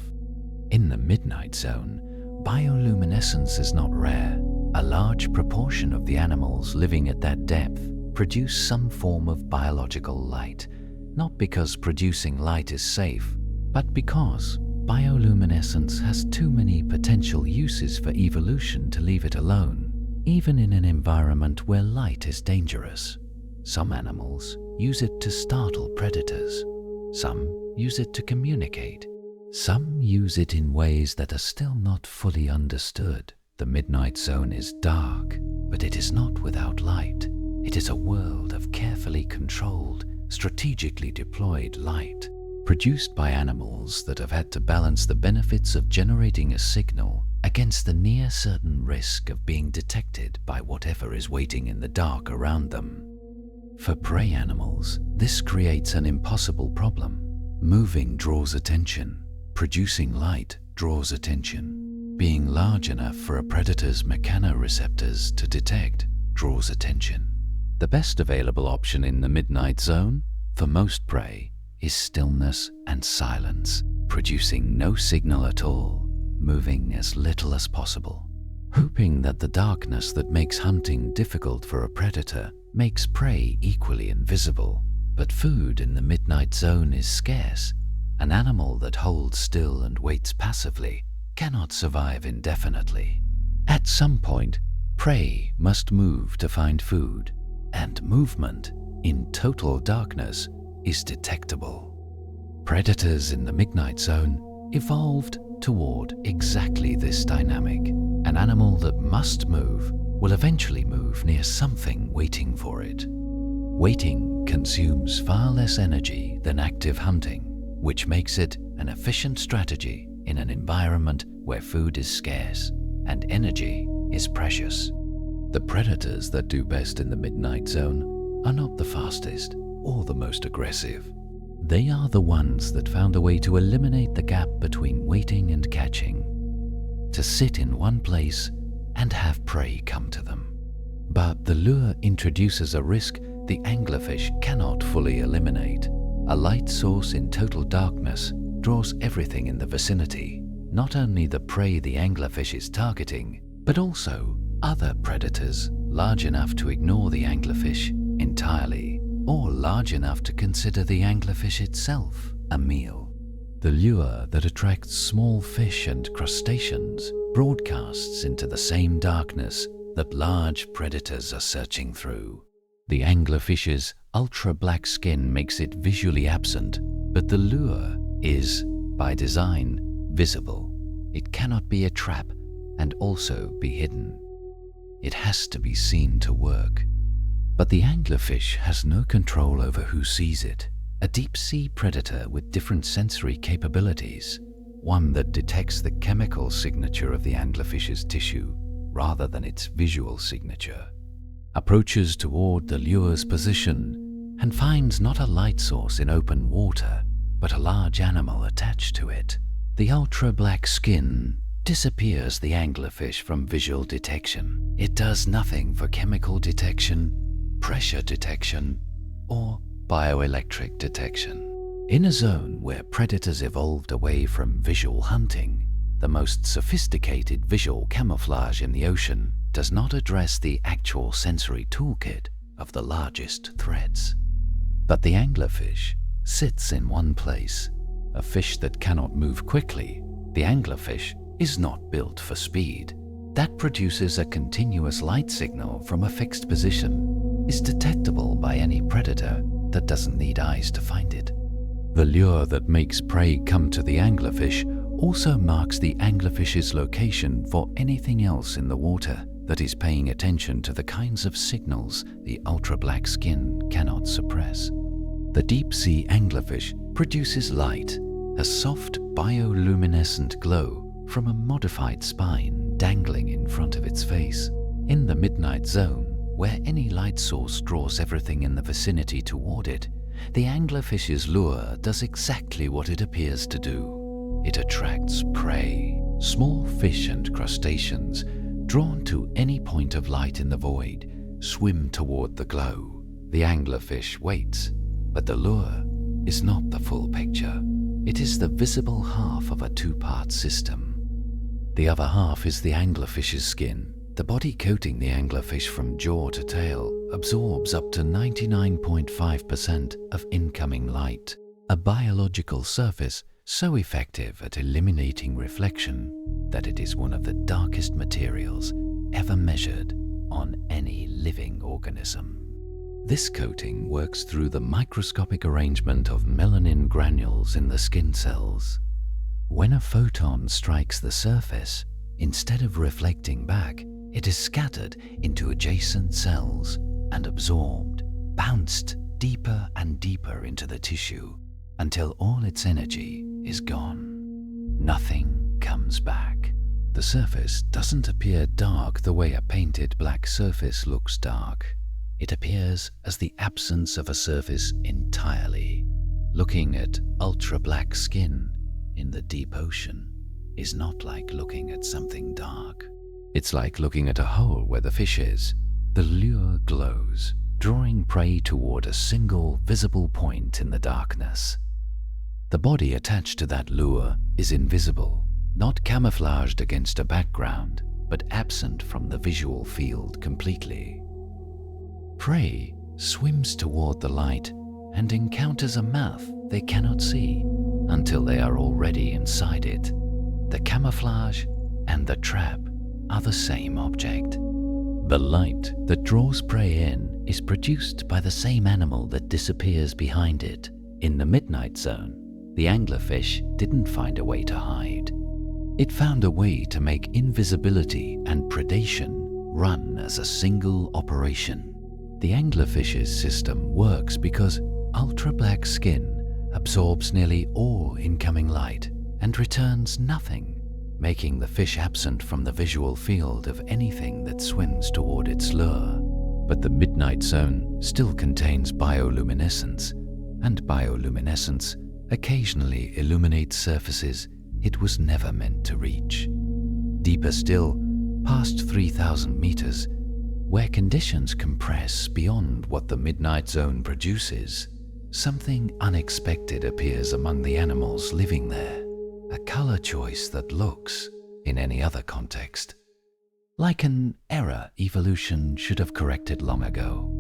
[SPEAKER 1] In the midnight zone, bioluminescence is not rare. A large proportion of the animals living at that depth produce some form of biological light, not because producing light is safe, but because bioluminescence has too many potential uses for evolution to leave it alone, even in an environment where light is dangerous. Some animals use it to startle predators. Some use it to communicate. Some use it in ways that are still not fully understood. The midnight zone is dark, but it is not without light. It is a world of carefully controlled, strategically deployed light, produced by animals that have had to balance the benefits of generating a signal against the near certain risk of being detected by whatever is waiting in the dark around them. For prey animals, this creates an impossible problem. Moving draws attention. Producing light draws attention. Being large enough for a predator's mechanoreceptors to detect draws attention. The best available option in the midnight zone, for most prey, is stillness and silence, producing no signal at all, moving as little as possible. Hoping that the darkness that makes hunting difficult for a predator makes prey equally invisible, but food in the midnight zone is scarce. An animal that holds still and waits passively cannot survive indefinitely. At some point, prey must move to find food, and movement in total darkness is detectable. Predators in the midnight zone evolved toward exactly this dynamic. An animal that must move will eventually move near something waiting for it. Waiting consumes far less energy than active hunting, which makes it an efficient strategy in an environment where food is scarce and energy is precious. The predators that do best in the midnight zone are not the fastest or the most aggressive. They are the ones that found a way to eliminate the gap between waiting and catching, to sit in one place and have prey come to them. But the lure introduces a risk the anglerfish cannot fully eliminate. A light source in total darkness draws everything in the vicinity, not only the prey the anglerfish is targeting, but also other predators large enough to ignore the anglerfish entirely, or large enough to consider the anglerfish itself a meal. The lure that attracts small fish and crustaceans broadcasts into the same darkness that large predators are searching through. The anglerfish's ultra-black skin makes it visually absent, but the lure is, by design, visible. It cannot be a trap and also be hidden. It has to be seen to work. But the anglerfish has no control over who sees it. A deep-sea predator with different sensory capabilities, one that detects the chemical signature of the anglerfish's tissue rather than its visual signature, approaches toward the lure's position and finds not a light source in open water, but a large animal attached to it. The ultra-black skin disappears the anglerfish from visual detection. It does nothing for chemical detection, pressure detection, or bioelectric detection. In a zone where predators evolved away from visual hunting, the most sophisticated visual camouflage in the ocean does not address the actual sensory toolkit of the largest threats. But the anglerfish sits in one place, a fish that cannot move quickly. The anglerfish is not built for speed. That produces a continuous light signal from a fixed position, is detectable by any predator that doesn't need eyes to find it. The lure that makes prey come to the anglerfish also marks the anglerfish's location for anything else in the water that is paying attention to the kinds of signals the ultra-black skin cannot suppress. The deep-sea anglerfish produces light, a soft bioluminescent glow from a modified spine dangling in front of its face. In the midnight zone, where any light source draws everything in the vicinity toward it, the anglerfish's lure does exactly what it appears to do. It attracts prey, small fish and crustaceans, drawn to any point of light in the void, swim toward the glow. The anglerfish waits, but the lure is not the full picture. It is the visible half of a two-part system. The other half is the anglerfish's skin. The body coating the anglerfish from jaw to tail absorbs up to 99.5% of incoming light, a biological surface so effective at eliminating reflection that it is one of the darkest materials ever measured on any living organism. This coating works through the microscopic arrangement of melanin granules in the skin cells. When a photon strikes the surface, instead of reflecting back, it is scattered into adjacent cells and absorbed, bounced deeper and deeper into the tissue until all its energy is gone. Nothing comes back. The surface doesn't appear dark the way a painted black surface looks dark. It appears as the absence of a surface entirely. Looking at ultra-black skin in the deep ocean is not like looking at something dark. It's like looking at a hole where the fish is. The lure glows, drawing prey toward a single visible point in the darkness. The body attached to that lure is invisible, not camouflaged against a background, but absent from the visual field completely. Prey swims toward the light and encounters a mouth they cannot see until they are already inside it. The camouflage and the trap are the same object. The light that draws prey in is produced by the same animal that disappears behind it. In the midnight zone, the anglerfish didn't find a way to hide. It found a way to make invisibility and predation run as a single operation. The anglerfish's system works because ultra-black skin absorbs nearly all incoming light and returns nothing, making the fish absent from the visual field of anything that swims toward its lure. But the midnight zone still contains bioluminescence, and bioluminescence occasionally illuminates surfaces it was never meant to reach. Deeper still, past 3,000 meters, where conditions compress beyond what the midnight zone produces, something unexpected appears among the animals living there. A color choice that looks, in any other context, like an error evolution should have corrected long ago.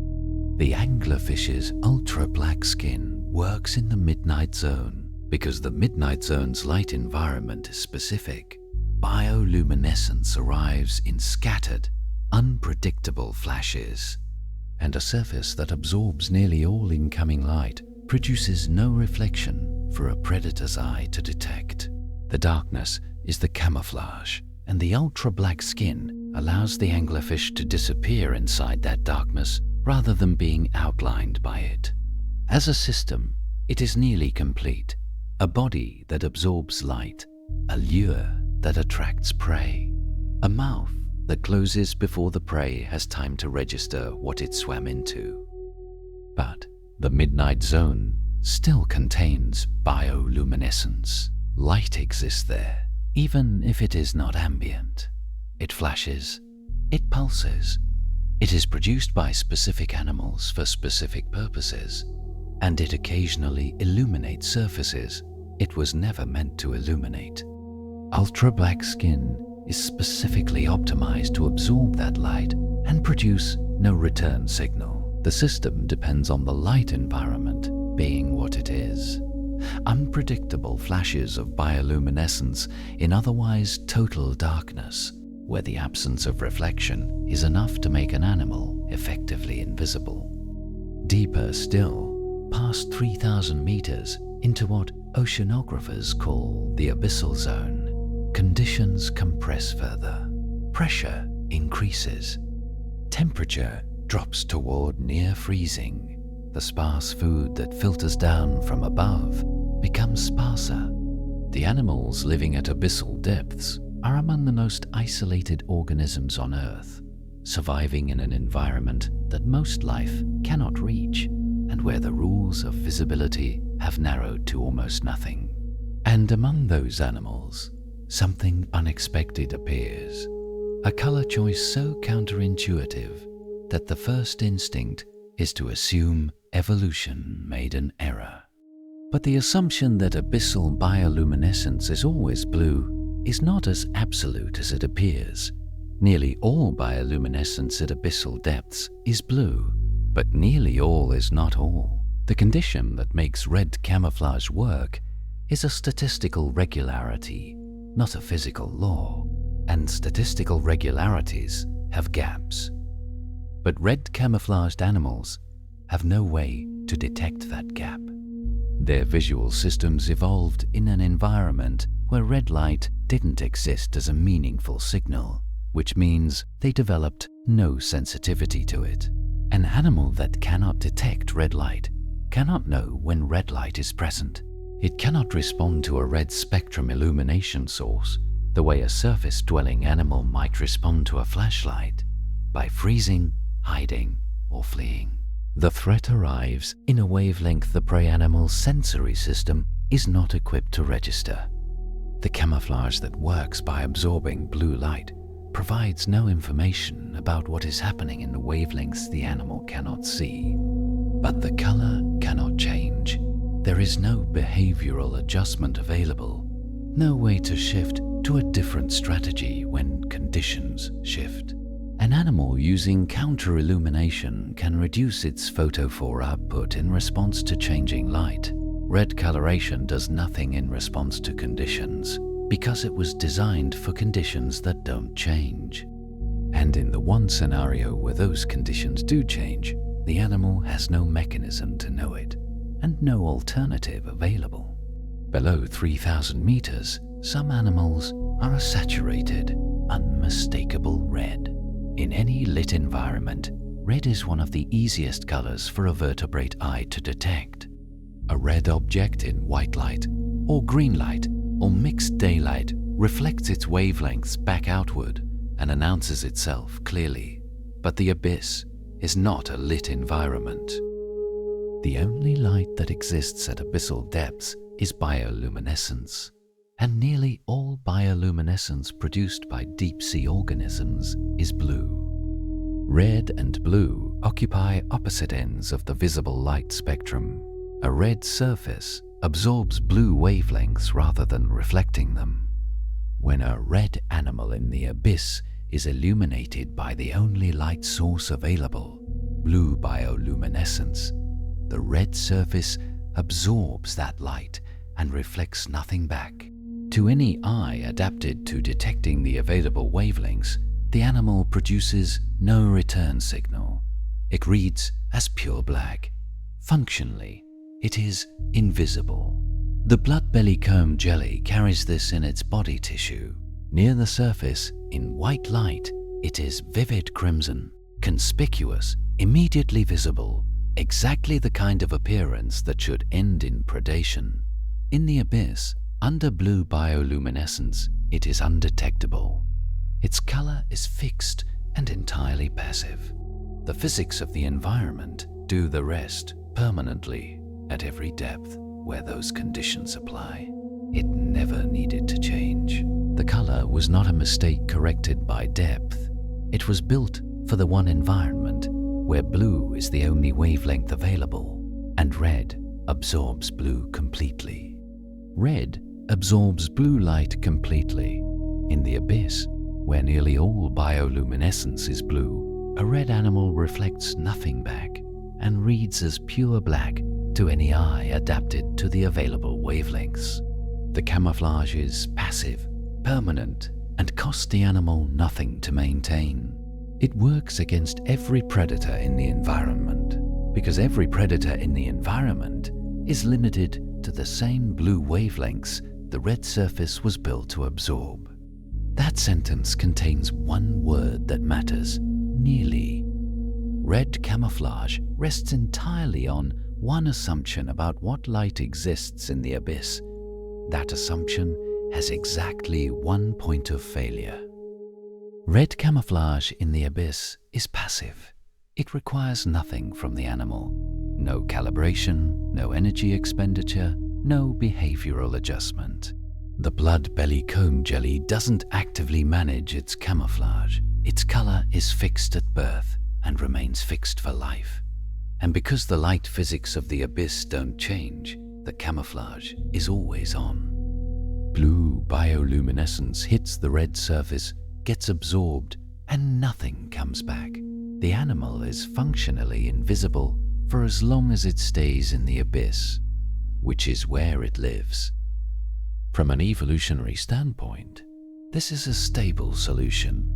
[SPEAKER 1] The anglerfish's ultra-black skin works in the midnight zone because the midnight zone's light environment is specific. Bioluminescence arrives in scattered, unpredictable flashes, and a surface that absorbs nearly all incoming light produces no reflection for a predator's eye to detect. The darkness is the camouflage, and the ultra-black skin allows the anglerfish to disappear inside that darkness rather than being outlined by it. As a system, it is nearly complete. A body that absorbs light, a lure that attracts prey, a mouth that closes before the prey has time to register what it swam into. But the midnight zone still contains bioluminescence. Light exists there, even if it is not ambient. It flashes, it pulses. It is produced by specific animals for specific purposes, and it occasionally illuminates surfaces it was never meant to illuminate. Ultra-black skin is specifically optimized to absorb that light and produce no return signal. The system depends on the light environment being what it is. Unpredictable flashes of bioluminescence in otherwise total darkness, where the absence of reflection is enough to make an animal effectively invisible. Deeper still, past 3,000 meters, into what oceanographers call the abyssal zone, conditions compress further, pressure increases, temperature drops toward near freezing, the sparse food that filters down from above becomes sparser. The animals living at abyssal depths are among the most isolated organisms on Earth, surviving in an environment that most life cannot reach and where the rules of visibility have narrowed to almost nothing. And among those animals, something unexpected appears, a color choice so counterintuitive that the first instinct is to assume evolution made an error. But the assumption that abyssal bioluminescence is always blue is not as absolute as it appears. Nearly all bioluminescence at abyssal depths is blue, but nearly all is not all. The condition that makes red camouflage work is a statistical regularity, not a physical law, and statistical regularities have gaps. But red camouflaged animals have no way to detect that gap. Their visual systems evolved in an environment where red light didn't exist as a meaningful signal, which means they developed no sensitivity to it. An animal that cannot detect red light cannot know when red light is present. It cannot respond to a red spectrum illumination source the way a surface-dwelling animal might respond to a flashlight, by freezing, hiding, or fleeing. The threat arrives in a wavelength the prey animal's sensory system is not equipped to register. The camouflage that works by absorbing blue light provides no information about what is happening in the wavelengths the animal cannot see. But the color cannot change. There is no behavioral adjustment available, no way to shift to a different strategy when conditions shift. An animal using counter-illumination can reduce its photophore output in response to changing light. Red coloration does nothing in response to conditions, because it was designed for conditions that don't change. And in the one scenario where those conditions do change, the animal has no mechanism to know it, and no alternative available. Below 3,000 meters, some animals are a saturated, unmistakable red. In any lit environment, red is one of the easiest colors for a vertebrate eye to detect. A red object in white light, or green light, or mixed daylight reflects its wavelengths back outward and announces itself clearly. But the abyss is not a lit environment. The only light that exists at abyssal depths is bioluminescence, and nearly all bioluminescence produced by deep-sea organisms is blue. Red and blue occupy opposite ends of the visible light spectrum. A red surface absorbs blue wavelengths rather than reflecting them. When a red animal in the abyss is illuminated by the only light source available, blue bioluminescence, the red surface absorbs that light and reflects nothing back. To any eye adapted to detecting the available wavelengths, the animal produces no return signal. It reads as pure black. Functionally, it is invisible. The blood bellycomb jelly carries this in its body tissue. Near the surface, in white light, it is vivid crimson, conspicuous, immediately visible, exactly the kind of appearance that should end in predation. In the abyss, under blue bioluminescence, it is undetectable. Its color is fixed and entirely passive. The physics of the environment do the rest permanently at every depth where those conditions apply. It never needed to change. The color was not a mistake corrected by depth. It was built for the one environment where blue is the only wavelength available, and red absorbs blue completely. Red absorbs blue light completely. In the abyss, where nearly all bioluminescence is blue, a red animal reflects nothing back and reads as pure black to any eye adapted to the available wavelengths. The camouflage is passive, permanent, and costs the animal nothing to maintain. It works against every predator in the environment, because every predator in the environment is limited to the same blue wavelengths the red surface was built to absorb. That sentence contains one word that matters: nearly. Red camouflage rests entirely on one assumption about what light exists in the abyss. That assumption has exactly one point of failure. Red camouflage in the abyss is passive. It requires nothing from the animal. No calibration, no energy expenditure, no behavioral adjustment. The blood belly comb jelly doesn't actively manage its camouflage. Its color is fixed at birth and remains fixed for life. And because the light physics of the abyss don't change, the camouflage is always on. Blue bioluminescence hits the red surface, gets absorbed, and nothing comes back. The animal is functionally invisible for as long as it stays in the abyss, which is where it lives. From an evolutionary standpoint, this is a stable solution.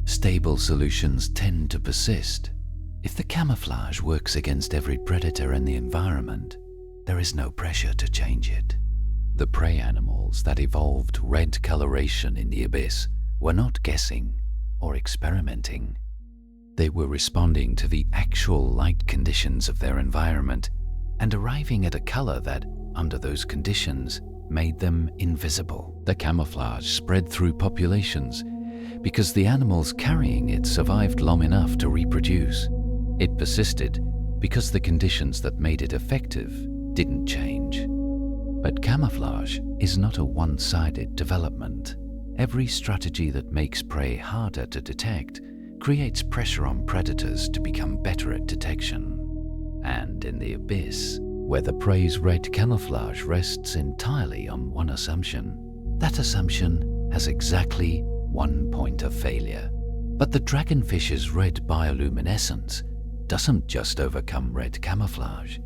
[SPEAKER 1] Stable solutions tend to persist. If the camouflage works against every predator in the environment, there is no pressure to change it. The prey animals that evolved red coloration in the abyss were not guessing or experimenting. They were responding to the actual light conditions of their environment and arriving at a color that, under those conditions, made them invisible. The camouflage spread through populations because the animals carrying it survived long enough to reproduce. It persisted because the conditions that made it effective didn't change. But camouflage is not a one-sided development. Every strategy that makes prey harder to detect creates pressure on predators to become better at detection. And in the abyss, where the prey's red camouflage rests entirely on one assumption, that assumption has exactly one point of failure. But the dragonfish's red bioluminescence doesn't just overcome red camouflage,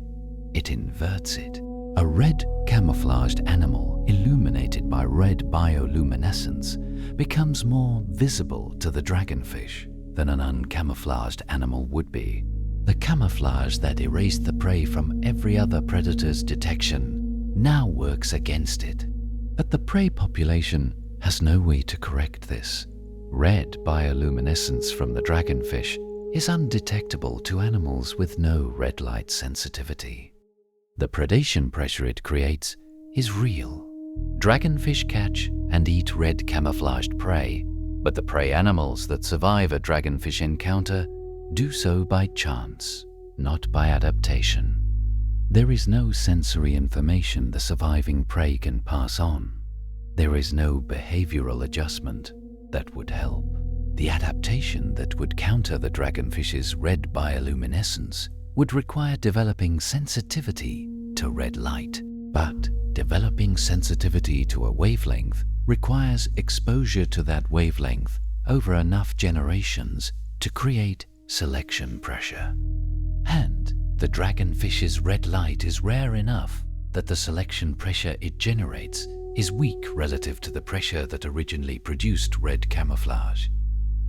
[SPEAKER 1] it inverts it. A red camouflaged animal illuminated by red bioluminescence becomes more visible to the dragonfish than an uncamouflaged animal would be. The camouflage that erased the prey from every other predator's detection now works against it. But the prey population has no way to correct this. Red bioluminescence from the dragonfish is undetectable to animals with no red light sensitivity. The predation pressure it creates is real. Dragonfish catch and eat red camouflaged prey, but the prey animals that survive a dragonfish encounter do so by chance, not by adaptation. There is no sensory information the surviving prey can pass on. There is no behavioral adjustment that would help. The adaptation that would counter the dragonfish's red bioluminescence would require developing sensitivity to red light. But developing sensitivity to a wavelength requires exposure to that wavelength over enough generations to create selection pressure. And the dragonfish's red light is rare enough that the selection pressure it generates is weak relative to the pressure that originally produced red camouflage.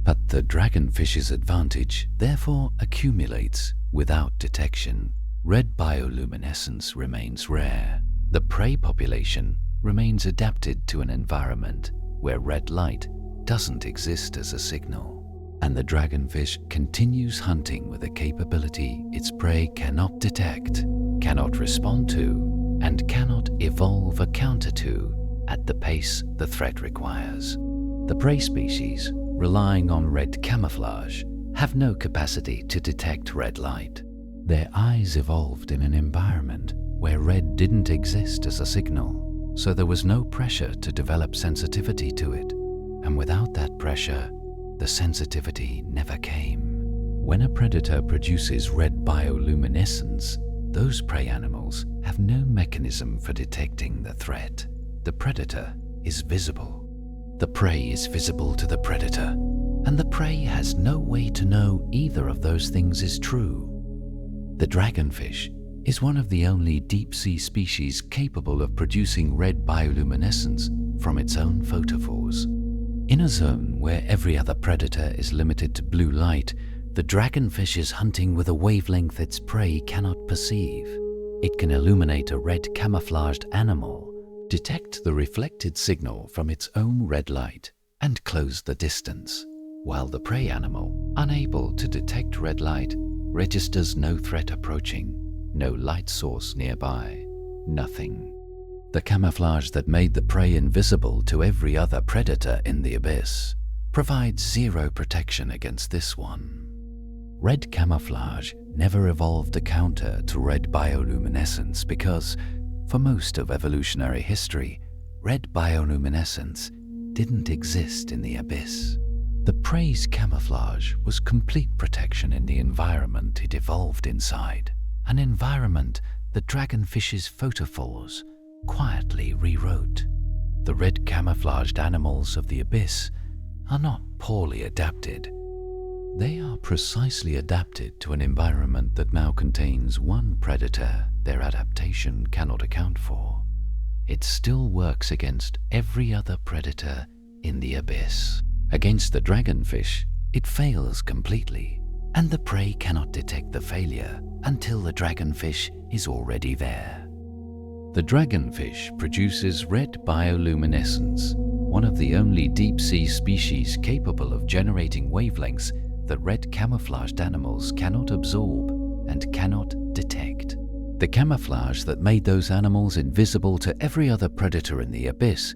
[SPEAKER 1] But the dragonfish's advantage therefore accumulates without detection. Red bioluminescence remains rare. The prey population remains adapted to an environment where red light doesn't exist as a signal. And the dragonfish continues hunting with a capability its prey cannot detect, cannot respond to, and cannot evolve a counter to at the pace the threat requires. The prey species, relying on red camouflage, have no capacity to detect red light. Their eyes evolved in an environment where red didn't exist as a signal, so there was no pressure to develop sensitivity to it, and without that pressure, the sensitivity never came. When a predator produces red bioluminescence, those prey animals have no mechanism for detecting the threat. The predator is visible. The prey is visible to the predator, and the prey has no way to know either of those things is true. The dragonfish is one of the only deep-sea species capable of producing red bioluminescence from its own photophores. In a zone where every other predator is limited to blue light, the dragonfish is hunting with a wavelength its prey cannot perceive. It can illuminate a red camouflaged animal, detect the reflected signal from its own red light, and close the distance, while the prey animal, unable to detect red light, registers no threat approaching, no light source nearby, nothing. The camouflage that made the prey invisible to every other predator in the abyss provides zero protection against this one. Red camouflage never evolved a counter to red bioluminescence because, for most of evolutionary history, red bioluminescence didn't exist in the abyss. The prey's camouflage was complete protection in the environment it evolved inside, an environment that dragonfish's photophores quietly rewrote. The red camouflaged animals of the abyss are not poorly adapted. They are precisely adapted to an environment that now contains one predator their adaptation cannot account for. It still works against every other predator in the abyss. Against the dragonfish, it fails completely, and the prey cannot detect the failure until the dragonfish is already there. The dragonfish produces red bioluminescence, one of the only deep-sea species capable of generating wavelengths that red camouflaged animals cannot absorb and cannot detect. The camouflage that made those animals invisible to every other predator in the abyss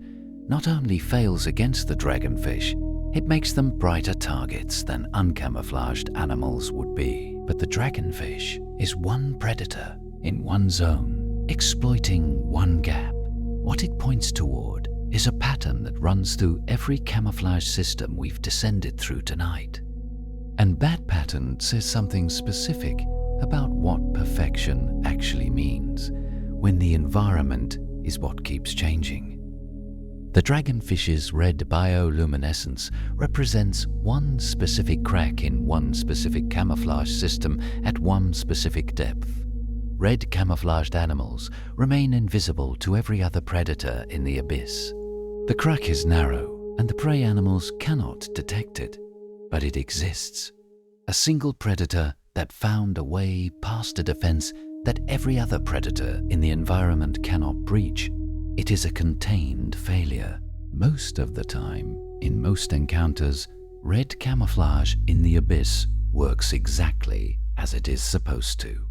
[SPEAKER 1] not only fails against the dragonfish, it makes them brighter targets than uncamouflaged animals would be. But the dragonfish is one predator in one zone, exploiting one gap. What it points toward is a pattern that runs through every camouflage system we've descended through tonight. And that pattern says something specific about what perfection actually means when the environment is what keeps changing. The dragonfish's red bioluminescence represents one specific crack in one specific camouflage system at one specific depth. Red camouflaged animals remain invisible to every other predator in the abyss. The crack is narrow and the prey animals cannot detect it, but it exists. A single predator that found a way past a defense that every other predator in the environment cannot breach. It is a contained failure. Most of the time, in most encounters, red camouflage in the abyss works exactly as it is supposed to.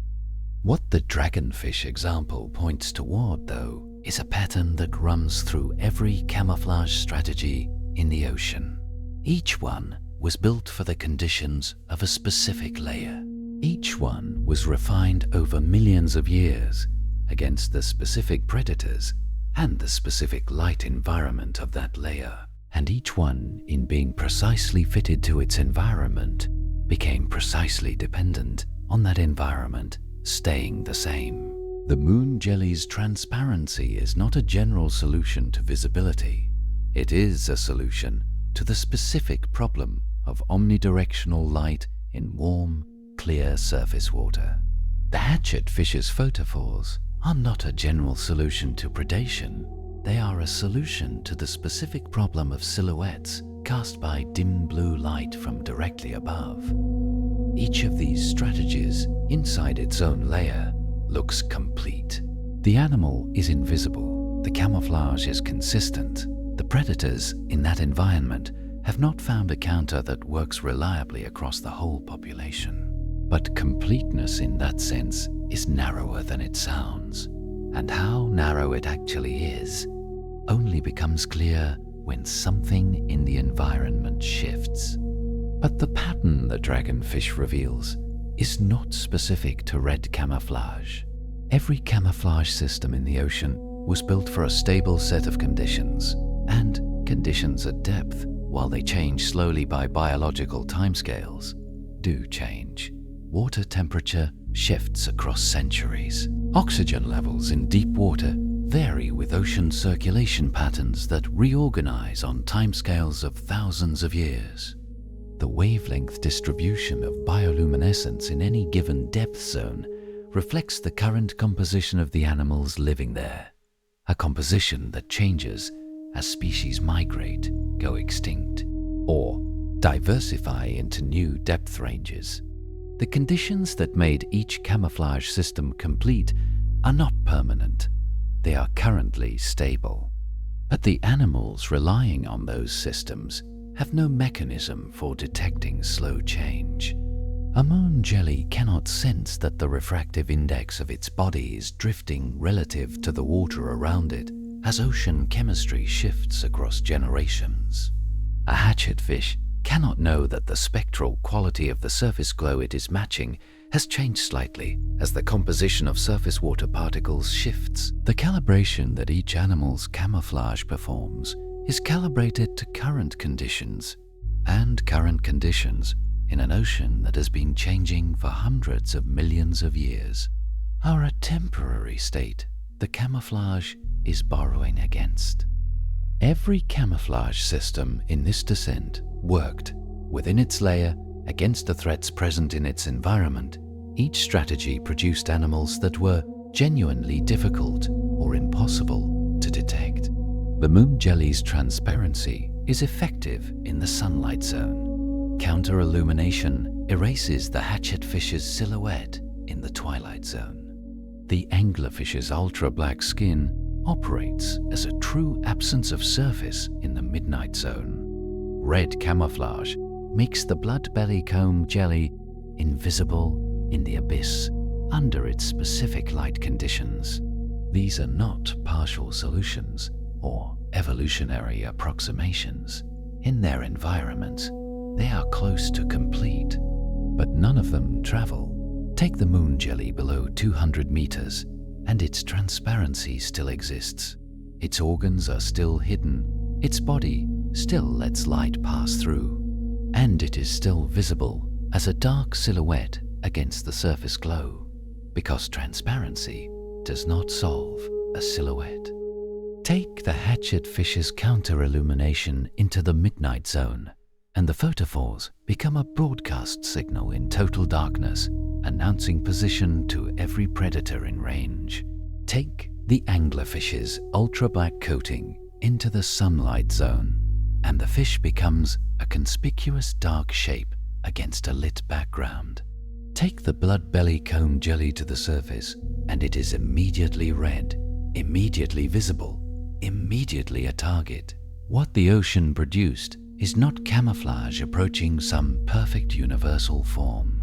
[SPEAKER 1] What the dragonfish example points toward, though, is a pattern that runs through every camouflage strategy in the ocean. Each one was built for the conditions of a specific layer. Each one was refined over millions of years against the specific predators and the specific light environment of that layer. And each one, in being precisely fitted to its environment, became precisely dependent on that environment staying the same. The moon jelly's transparency is not a general solution to visibility. It is a solution to the specific problem of omnidirectional light in warm, clear surface water. The hatchetfish's photophores are not a general solution to predation. They are a solution to the specific problem of silhouettes cast by dim blue light from directly above. Each of these strategies, inside its own layer, looks complete. The animal is invisible. The camouflage is consistent. The predators in that environment have not found a counter that works reliably across the whole population. But completeness in that sense is narrower than it sounds, and how narrow it actually is only becomes clear when something in the environment shifts. But the pattern the dragonfish reveals is not specific to red camouflage. Every camouflage system in the ocean was built for a stable set of conditions, and conditions at depth, while they change slowly by biological timescales, do change. Water temperature shifts across centuries. Oxygen levels in deep water vary with ocean circulation patterns that reorganize on timescales of thousands of years. The wavelength distribution of bioluminescence in any given depth zone reflects the current composition of the animals living there, a composition that changes as species migrate, go extinct, or diversify into new depth ranges. The conditions that made each camouflage system complete are not permanent. They are currently stable. But the animals relying on those systems have no mechanism for detecting slow change. A moon jelly cannot sense that the refractive index of its body is drifting relative to the water around it as ocean chemistry shifts across generations. A hatchetfish cannot know that the spectral quality of the surface glow it is matching has changed slightly as the composition of surface water particles shifts. The calibration that each animal's camouflage performs is calibrated to current conditions, and current conditions in an ocean that has been changing for hundreds of millions of years are a temporary state the camouflage is borrowing against. Every camouflage system in this descent worked within its layer against the threats present in its environment. Each strategy produced animals that were genuinely difficult or impossible to detect. The moon jelly's transparency is effective in the sunlight zone. Counter-illumination erases the hatchetfish's silhouette in the twilight zone. The anglerfish's ultra-black skin operates as a true absence of surface in the midnight zone. Red camouflage makes the blood bellycomb jelly invisible in the abyss under its specific light conditions. These are not partial solutions or evolutionary approximations. In their environment, they are close to complete, but none of them travel. Take the moon jelly below 200 meters, and its transparency still exists. Its organs are still hidden, its body still lets light pass through, and it is still visible as a dark silhouette against the surface glow, because transparency does not solve a silhouette. Take the hatchetfish's counter-illumination into the midnight zone, and the photophores become a broadcast signal in total darkness, announcing position to every predator in range. Take the anglerfish's ultra-black coating into the sunlight zone, and the fish becomes a conspicuous dark shape against a lit background. Take the blood bellycomb jelly to the surface, and it is immediately red, immediately visible, immediately a target. What the ocean produced is not camouflage approaching some perfect universal form.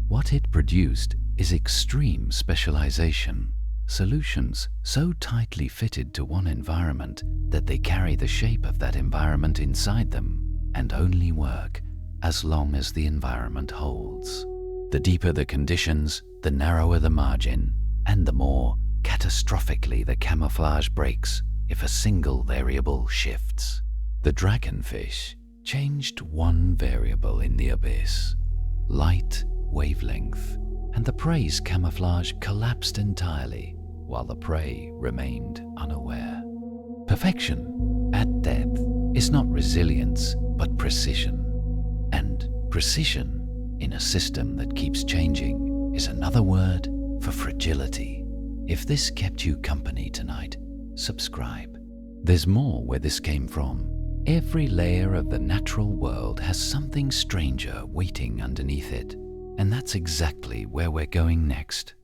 [SPEAKER 1] What it produced is extreme specialization, solutions so tightly fitted to one environment that they carry the shape of that environment inside them and only work as long as the environment holds. The deeper the conditions, the narrower the margin, and the more catastrophically the camouflage breaks if a single variable shifts. The dragonfish changed one variable in the abyss, light wavelength, and the prey's camouflage collapsed entirely while the prey remained unaware. Perfection at depth is not resilience but precision, and precision in a system that keeps changing is another word for fragility. If this kept you company tonight, subscribe. There's more where this came from. Every layer of the natural world has something stranger waiting underneath it, and that's exactly where we're going next.